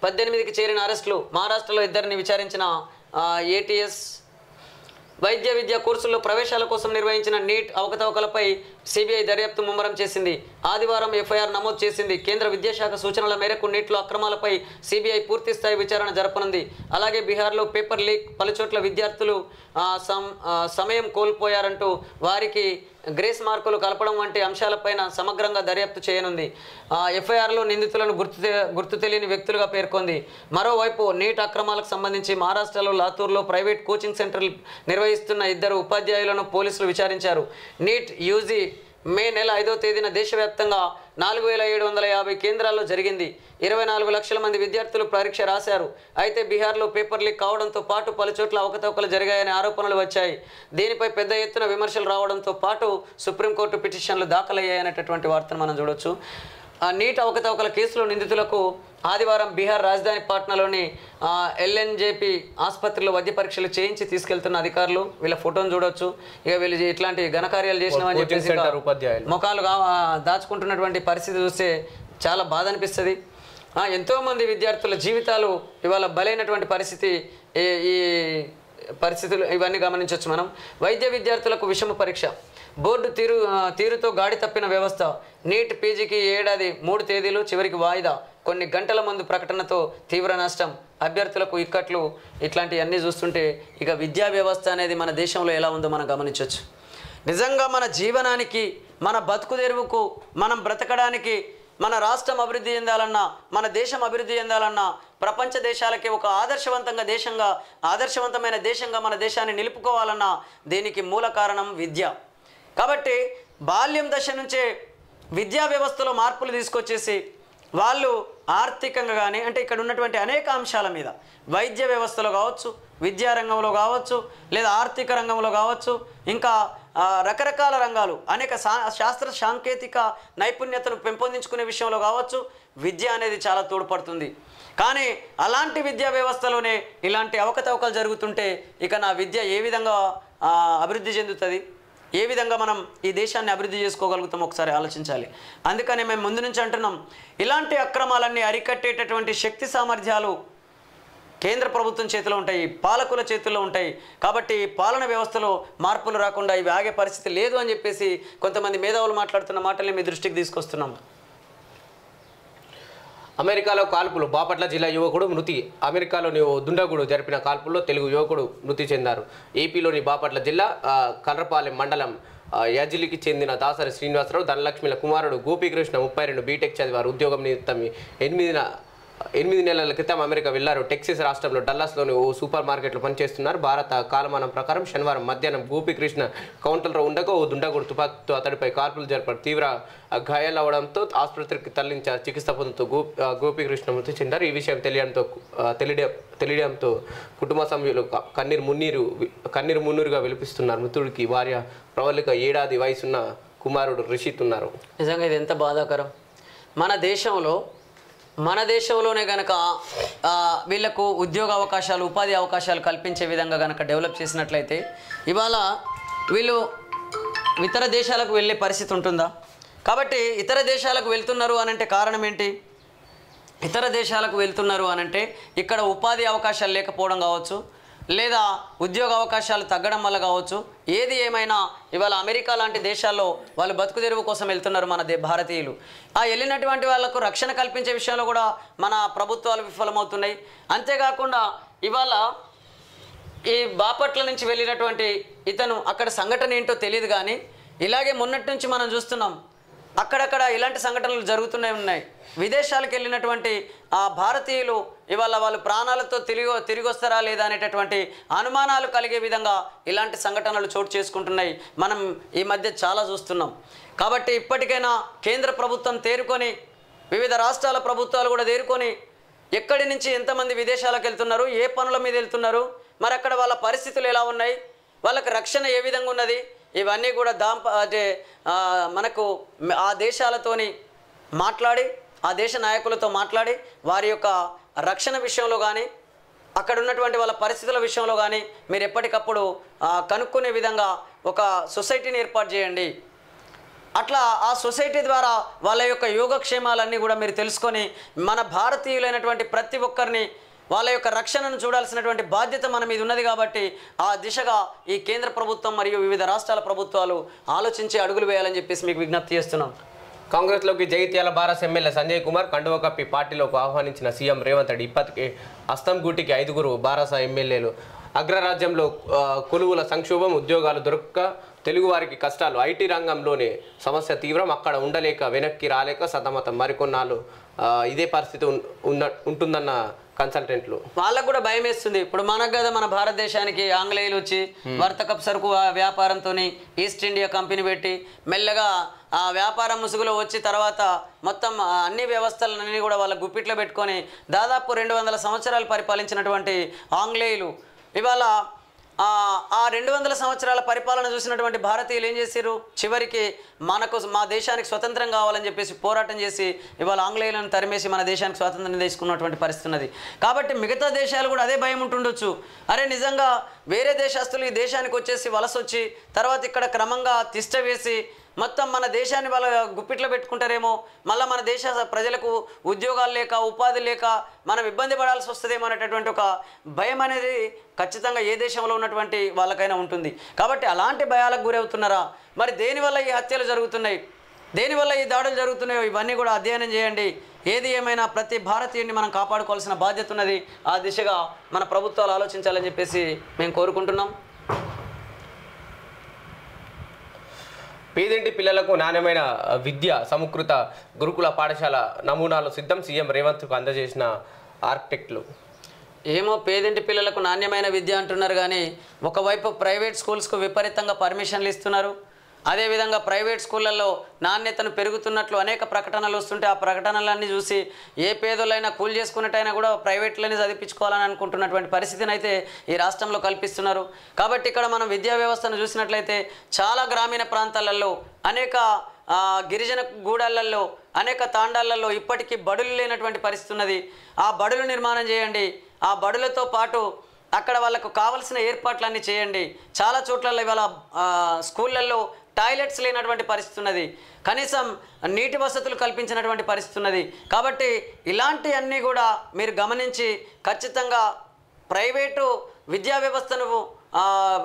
18కి చేరిన అరెస్టులు. మహారాష్ట్రలో 2 విచారించిన ఏటీఎస్. వైద్య విద్యా కోర్సుల్లో ప్రవేశాల కోసం నిర్వహించిన నీట్ అవకతవకలపై సిబిఐ దర్యాప్తు ముమ్మరం చేసింది. ఆదివారం ఎఫ్ఐఆర్ నమోదు చేసింది. కేంద్ర విద్యాశాఖ సూచనల మేరకు నీట్లో అక్రమాలపై సిబిఐ పూర్తిస్థాయి విచారణ జరపనుంది. అలాగే బీహార్లో పేపర్ లీక్, పలుచోట్ల విద్యార్థులు సమయం కోల్పోయారంటూ వారికి గ్రేస్ మార్కులు కలపడం వంటి అంశాలపైన సమగ్రంగా దర్యాప్తు చేయనుంది. ఎఫ్ఐఆర్లో నిందితులను గుర్తు తెలియని వ్యక్తులుగా పేర్కొంది. మరోవైపు నీట్ అక్రమాలకు సంబంధించి మహారాష్ట్రలో లాతూర్లో ప్రైవేట్ కోచింగ్ సెంటర్లు నిర్వహిస్తున్న 2 ఉపాధ్యాయులను పోలీసులు విచారించారు. నీట్ యూజీ మే నెల 5వ తేదీన దేశవ్యాప్తంగా 4750 కేంద్రాల్లో జరిగింది. 24 లక్షల మంది విద్యార్థులు పరీక్ష రాశారు. అయితే బీహార్లో పేపర్ లీక్ కావడంతో పాటు పలుచోట్ల అవకతవకలు జరిగాయనే ఆరోపణలు వచ్చాయి. దీనిపై పెద్ద ఎత్తున విమర్శలు రావడంతో పాటు సుప్రీంకోర్టు పిటిషన్లు దాఖలయ్యాయనేటటువంటి వార్తను మనం చూడొచ్చు. నీట్ అవకతవకల కేసులో నిందితులకు ఆదివారం బీహార్ రాజధాని పాట్నాలోని ఎల్ఎన్జేపీ ఆసుపత్రిలో వైద్య పరీక్షలు చేయించి తీసుకెళ్తున్న అధికారులు. వీళ్ళ ఫోటోను చూడొచ్చు. ఇక వీళ్ళు ఇట్లాంటి ఘనకార్యాలు చేసినామని చెప్పేసి ముఖాలు దాచుకుంటున్నటువంటి పరిస్థితి చూస్తే చాలా బాధ అనిపిస్తుంది. ఎంతోమంది విద్యార్థుల జీవితాలు ఇవాళ బలైనటువంటి పరిస్థితి. ఈ పరిస్థితులు ఇవన్నీ గమనించవచ్చు మనం. వైద్య విద్యార్థులకు విషమ పరీక్ష. బోర్డు తీరుతో గాడి తప్పిన వ్యవస్థ. నీట్ పీజీకి ఏడాది 3 తేదీలు, చివరికి వాయిదా. కొన్ని గంటల ముందు ప్రకటనతో తీవ్ర నష్టం. అభ్యర్థులకు ఇక్కట్లు. ఇట్లాంటివన్నీ చూస్తుంటే ఇక విద్యా వ్యవస్థ అనేది మన దేశంలో ఎలా ఉందో మనం గమనించవచ్చు. నిజంగా మన జీవనానికి, మన బతుకు తెరువుకు, మనం బ్రతకడానికి, మన రాష్ట్రం అభివృద్ధి చెందాలన్నా, మన దేశం అభివృద్ధి చెందాలన్నా, ప్రపంచ దేశాలకి ఒక ఆదర్శవంతమైన దేశంగా మన దేశాన్ని నిలుపుకోవాలన్నా దీనికి మూల కారణం విద్య. కాబట్టి బాల్యం దశ నుంచే విద్యా వ్యవస్థలో మార్పులు తీసుకొచ్చేసి వాళ్ళు ఆర్థికంగా కానీ అంటే ఇక్కడ ఉన్నటువంటి అనేక అంశాల మీద వైద్య వ్యవస్థలో కావచ్చు, విద్యారంగంలో కావచ్చు, లేదా ఆర్థిక రంగంలో కావచ్చు, ఇంకా రకరకాల రంగాలు అనేక శాస్త్ర సాంకేతిక నైపుణ్యతను పెంపొందించుకునే విషయంలో కావచ్చు విద్య అనేది చాలా తోడ్పడుతుంది. కానీ అలాంటి విద్యా వ్యవస్థలోనే ఇలాంటి అవకతవకలు జరుగుతుంటే ఇక నా విద్య ఏ విధంగా అభివృద్ధి చెందుతుంది, ఏ విధంగా మనం ఈ దేశాన్ని అభివృద్ధి చేసుకోగలుగుతాం ఒకసారి ఆలోచించాలి. అందుకనే మేము ముందు నుంచి అంటున్నాం, ఇలాంటి అక్రమాలన్నీ అరికట్టేటటువంటి శక్తి సామర్థ్యాలు కేంద్ర ప్రభుత్వం చేతిలో ఉంటాయి, పాలకుల చేతుల్లో ఉంటాయి. కాబట్టి పాలన వ్యవస్థలో మార్పులు రాకుండా ఇవి ఆగే పరిస్థితి లేదు అని చెప్పేసి కొంతమంది మేధావులు మాట్లాడుతున్న మాటల్ని మీ దృష్టికి తీసుకొస్తున్నాం. అమెరికాలో కాల్పులు. బాపట్ల జిల్లా యువకుడు మృతి. అమెరికాలోని దుండగుడు జరిపిన కాల్పుల్లో తెలుగు యువకుడు మృతి చెందారు. ఏపీలోని బాపట్ల జిల్లా కర్రపాలెం మండలం యాజిలికి చెందిన దాసరి శ్రీనివాసరావు ధనలక్ష్మిల కుమారుడు గోపీకృష్ణ 32 బీటెక్ చదివారు. ఉద్యోగం నిమిత్తం 8 నెలల క్రితం అమెరికా వెళ్లారు. టెక్సస్ రాష్ట్రంలో డల్లాస్లోని ఓ సూపర్ మార్కెట్లో పనిచేస్తున్నారు. భారత కాలమానం ప్రకారం శనివారం మధ్యాహ్నం గోపీకృష్ణ కౌంటర్లో ఉండగా ఓ దుండగుడు తుపాకీతో అతడిపై కాల్పులు జరిపారు. తీవ్ర గాయాలవడంతో ఆసుపత్రికి తరలించారు. చికిత్స పొందుతూ గోపీకృష్ణ మృతి చెందారు. ఈ విషయం తెలియడంతో కుటుంబ సభ్యులు కన్నీరు మున్నీరుగా విలిపిస్తున్నారు. మృతుడికి భార్య ప్రవళిక, 7 ఏళ్ల వయసున్న కుమారుడు రిషిత్ ఉన్నారు. నిజంగా ఇది ఎంత బాధాకరం. మన దేశంలోనే కనుక వీళ్లకు ఉద్యోగ అవకాశాలు, ఉపాధి అవకాశాలు కల్పించే విధంగా కనుక డెవలప్ చేసినట్లయితే ఇవాళ వీళ్ళు ఇతర దేశాలకు వెళ్ళే పరిస్థితి ఉంటుందా? కాబట్టి ఇతర దేశాలకు వెళ్తున్నారు అనంటే కారణం ఏంటి? ఇతర దేశాలకు వెళ్తున్నారు అనంటే ఇక్కడ ఉపాధి అవకాశాలు లేకపోవడం కావచ్చు, లేదా ఉద్యోగ అవకాశాలు తగ్గడం వల్ల కావచ్చు. ఏది ఏమైనా ఇవాళ అమెరికా లాంటి దేశాల్లో వాళ్ళు బతుకు తెరువు కోసం వెళ్తున్నారు మన భారతీయులు. వెళ్ళినటువంటి వాళ్లకు రక్షణ కల్పించే విషయంలో కూడా మన ప్రభుత్వాలు విఫలమవుతున్నాయి. అంతేకాకుండా ఇవాళ ఈ బాపట్ల నుంచి వెళ్ళినటువంటి ఇతను అక్కడ సంఘటన ఏంటో తెలియదు, కానీ ఇలాగే మొన్నటి నుంచి మనం చూస్తున్నాం అక్కడక్కడ ఇలాంటి సంఘటనలు జరుగుతూనే ఉన్నాయి. విదేశాలకు వెళ్ళినటువంటి ఆ భారతీయులు ఇవాళ వాళ్ళు ప్రాణాలతో తిరిగి వస్తారా లేదా అనేటటువంటి అనుమానాలు కలిగే విధంగా ఇలాంటి సంఘటనలు చోటు చేసుకుంటున్నాయి. మనం ఈ మధ్య చాలా చూస్తున్నాం. కాబట్టి ఇప్పటికైనా కేంద్ర ప్రభుత్వం తేరుకొని, వివిధ రాష్ట్రాల ప్రభుత్వాలు కూడా తేరుకొని, ఎక్కడి నుంచి ఎంతమంది విదేశాలకు వెళ్తున్నారు, ఏ పనుల మీద వెళ్తున్నారు, మరి అక్కడ వాళ్ళ పరిస్థితులు ఎలా ఉన్నాయి, వాళ్ళకి రక్షణ ఏ విధంగా ఉన్నది, ఇవన్నీ కూడా మనకు ఆ దేశాలతోని మాట్లాడి, ఆ దేశ నాయకులతో మాట్లాడి, వారి యొక్క రక్షణ విషయంలో కానీ, అక్కడ ఉన్నటువంటి వాళ్ళ పరిస్థితుల విషయంలో కానీ మీరు ఎప్పటికప్పుడు కనుక్కునే విధంగా ఒక సొసైటీని ఏర్పాటు చేయండి. అట్లా ఆ సొసైటీ ద్వారా వాళ్ళ యొక్క యోగక్షేమాలన్నీ కూడా మీరు తెలుసుకొని, మన భారతీయులైనటువంటి ప్రతి ఒక్కరిని వాళ్ళ యొక్క రక్షణను చూడాల్సినటువంటి బాధ్యత మన మీద ఉన్నది. కాబట్టి ఆ దిశగా ఈ కేంద్ర ప్రభుత్వం మరియు వివిధ రాష్ట్రాల ప్రభుత్వాలు ఆలోచించి అడుగులు వేయాలని చెప్పేసి మీకు విజ్ఞప్తి చేస్తున్నాం. కాంగ్రెస్లోకి జగిత్యాల బారాస్ ఎమ్మెల్యే సంజయ్ కుమార్ కండువ కప్పి పార్టీలోకి ఆహ్వానించిన సీఎం రేవంత్ రెడ్డి ఇప్పటికే అస్తంగూటికి 5 బారాస ఎమ్మెల్యేలు. అగ్రరాజ్యంలో కొలువుల సంక్షోభం, ఉద్యోగాలు దొరక్క తెలుగువారికి కష్టాలు, ఐటీ రంగంలోనే సమస్య తీవ్రం, అక్కడ ఉండలేక వెనక్కి రాలేక సతమతం, మరికొన్నాళ్ళు ఇదే పరిస్థితి ఉంటుందన్న కన్సల్టెంట్లు. వాళ్ళకు కూడా భయం వేస్తుంది. ఇప్పుడు మనకు కదా మన భారతదేశానికి ఆంగ్లేయులు వచ్చి వర్తకపు సరుకు వ్యాపారంతో ఈస్ట్ ఇండియా కంపెనీ పెట్టి మెల్లగా ఆ వ్యాపారం ముసుగులో వచ్చి తర్వాత మొత్తం అన్ని వ్యవస్థలన్నీ కూడా వాళ్ళ గుప్పిట్లో పెట్టుకొని దాదాపు 200 సంవత్సరాలు పరిపాలించినటువంటి ఆంగ్లేయులు ఇవాళ ఆ 200 సంవత్సరాల పరిపాలన చూసినటువంటి భారతీయులు ఏం చేశారు, చివరికి మా దేశానికి స్వతంత్రం కావాలని చెప్పేసి పోరాటం చేసి ఇవాళ ఆంగ్లేయులను తరిమేసి మన దేశానికి స్వాతంత్రం తీసుకున్నటువంటి పరిస్థితి ఉన్నది. కాబట్టి మిగతా దేశాలు కూడా అదే భయం ఉంటుండొచ్చు. అరే నిజంగా వేరే దేశస్తులు ఈ దేశానికి వచ్చేసి వలస వచ్చి తర్వాత ఇక్కడ క్రమంగా తిష్ట వేసి మొత్తం మన దేశాన్ని వాళ్ళ గుప్పిట్లో పెట్టుకుంటారేమో, మళ్ళీ మన దేశ ప్రజలకు ఉద్యోగాలు లేక ఉపాధి లేక మనం ఇబ్బంది పడాల్సి వస్తుందేమో అనేటటువంటి ఒక భయం అనేది ఖచ్చితంగా ఏ దేశంలో ఉన్నటువంటి వాళ్ళకైనా ఉంటుంది. కాబట్టి అలాంటి భయాలకు గురవుతున్నారా, మరి దేనివల్ల ఈ హత్యలు జరుగుతున్నాయి, దేనివల్ల ఈ దాడులు జరుగుతున్నాయో ఇవన్నీ కూడా అధ్యయనం చేయండి. ఏది ఏమైనా ప్రతి భారతీయుడిని మనం కాపాడుకోవాల్సిన బాధ్యత ఉన్నది. ఆ దిశగా మన ప్రభుత్వాలు ఆలోచించాలని చెప్పేసి మేము కోరుకుంటున్నాం. పేదింటి పిల్లలకు నాణ్యమైన విద్య సమకృత గురుకుల పాఠశాల నమూనాలు సిద్ధం, సీఎం రేవంత్కు అందజేసిన ఆర్కిటెక్ట్లు. ఏమో పేదింటి పిల్లలకు నాణ్యమైన విద్య అంటున్నారు కానీ ఒకవైపు ప్రైవేట్ స్కూల్స్కు విపరీతంగా పర్మిషన్లు ఇస్తున్నారు. అదేవిధంగా ప్రైవేట్ స్కూళ్ళల్లో నాణ్యతను పెరుగుతున్నట్లు అనేక ప్రకటనలు వస్తుంటే ఆ ప్రకటనలన్నీ చూసి ఏ పేదోళ్ళైనా కూలి చేసుకున్నట్టయినా కూడా ప్రైవేట్లోనే చదివించుకోవాలని అనుకుంటున్నటువంటి పరిస్థితిని అయితే ఈ రాష్ట్రంలో కల్పిస్తున్నారు. కాబట్టి ఇక్కడ మనం విద్యా వ్యవస్థను చూసినట్లయితే చాలా గ్రామీణ ప్రాంతాలలో అనేక గిరిజన గూడాలలో అనేక తాండాలలో ఇప్పటికీ బడులు లేనటువంటి పరిస్థితి ఉన్నది. ఆ బడులు నిర్మాణం చేయండి. ఆ బడులతో పాటు అక్కడ వాళ్ళకు కావాల్సిన ఏర్పాట్లన్నీ చేయండి. చాలా చోట్లలో ఇవాళ స్కూళ్ళల్లో టాయిలెట్స్ లేనటువంటి పరిస్థితి ఉన్నది, కనీసం నీటి వసతులు కల్పించినటువంటి పరిస్థితి ఉన్నది. కాబట్టి ఇలాంటివన్నీ కూడా మీరు గమనించి ఖచ్చితంగా ప్రైవేటు విద్యా వ్యవస్థను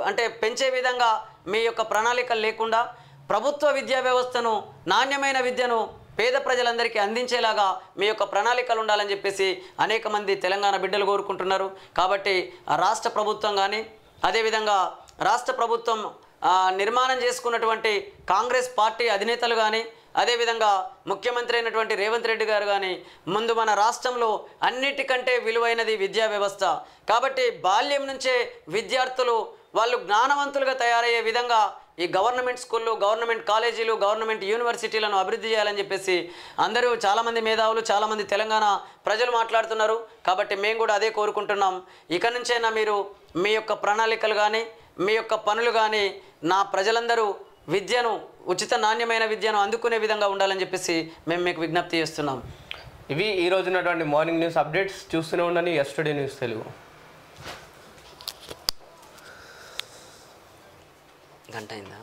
అంటే పెంచే విధంగా మీ యొక్క ప్రణాళికలు లేకుండా ప్రభుత్వ విద్యా వ్యవస్థను నాణ్యమైన విద్యను పేద ప్రజలందరికీ అందించేలాగా మీ యొక్క ప్రణాళికలు ఉండాలని చెప్పేసి అనేక మంది తెలంగాణ బిడ్డలు కోరుకుంటున్నారు. కాబట్టి రాష్ట్ర ప్రభుత్వం కానీ అదేవిధంగా రాష్ట్ర ప్రభుత్వం నిర్మాణం చేసుకున్నటువంటి కాంగ్రెస్ పార్టీ అధినేతలు కానీ అదేవిధంగా ముఖ్యమంత్రి అయినటువంటి రేవంత్ రెడ్డి గారు కానీ ముందు మన రాష్ట్రంలో అన్నిటికంటే విలువైనది విద్యా వ్యవస్థ. కాబట్టి బాల్యం నుంచే విద్యార్థులు వాళ్ళు జ్ఞానవంతులుగా తయారయ్యే విధంగా ఈ గవర్నమెంట్ స్కూళ్ళు, గవర్నమెంట్ కాలేజీలు, గవర్నమెంట్ యూనివర్సిటీలను అభివృద్ధి చేయాలని చెప్పేసి అందరూ చాలామంది మేధావులు, చాలామంది తెలంగాణ ప్రజలు మాట్లాడుతున్నారు. కాబట్టి మేము కూడా అదే కోరుకుంటున్నాం. ఇక నుంచైనా మీరు మీ యొక్క ప్రణాళికలు కానీ మీ యొక్క పనులు కానీ నా ప్రజలందరూ విద్యను ఉచిత నాణ్యమైన విద్యను అందుకునే విధంగా ఉండాలని చెప్పేసి మేము మీకు విజ్ఞప్తి చేస్తున్నాం. ఇవి ఈ రోజు ఉన్నటువంటి మార్నింగ్ న్యూస్ అప్డేట్స్. చూస్తూనే ఉండండి యెస్టర్డే న్యూస్ తెలుగు. గంట అయిందా?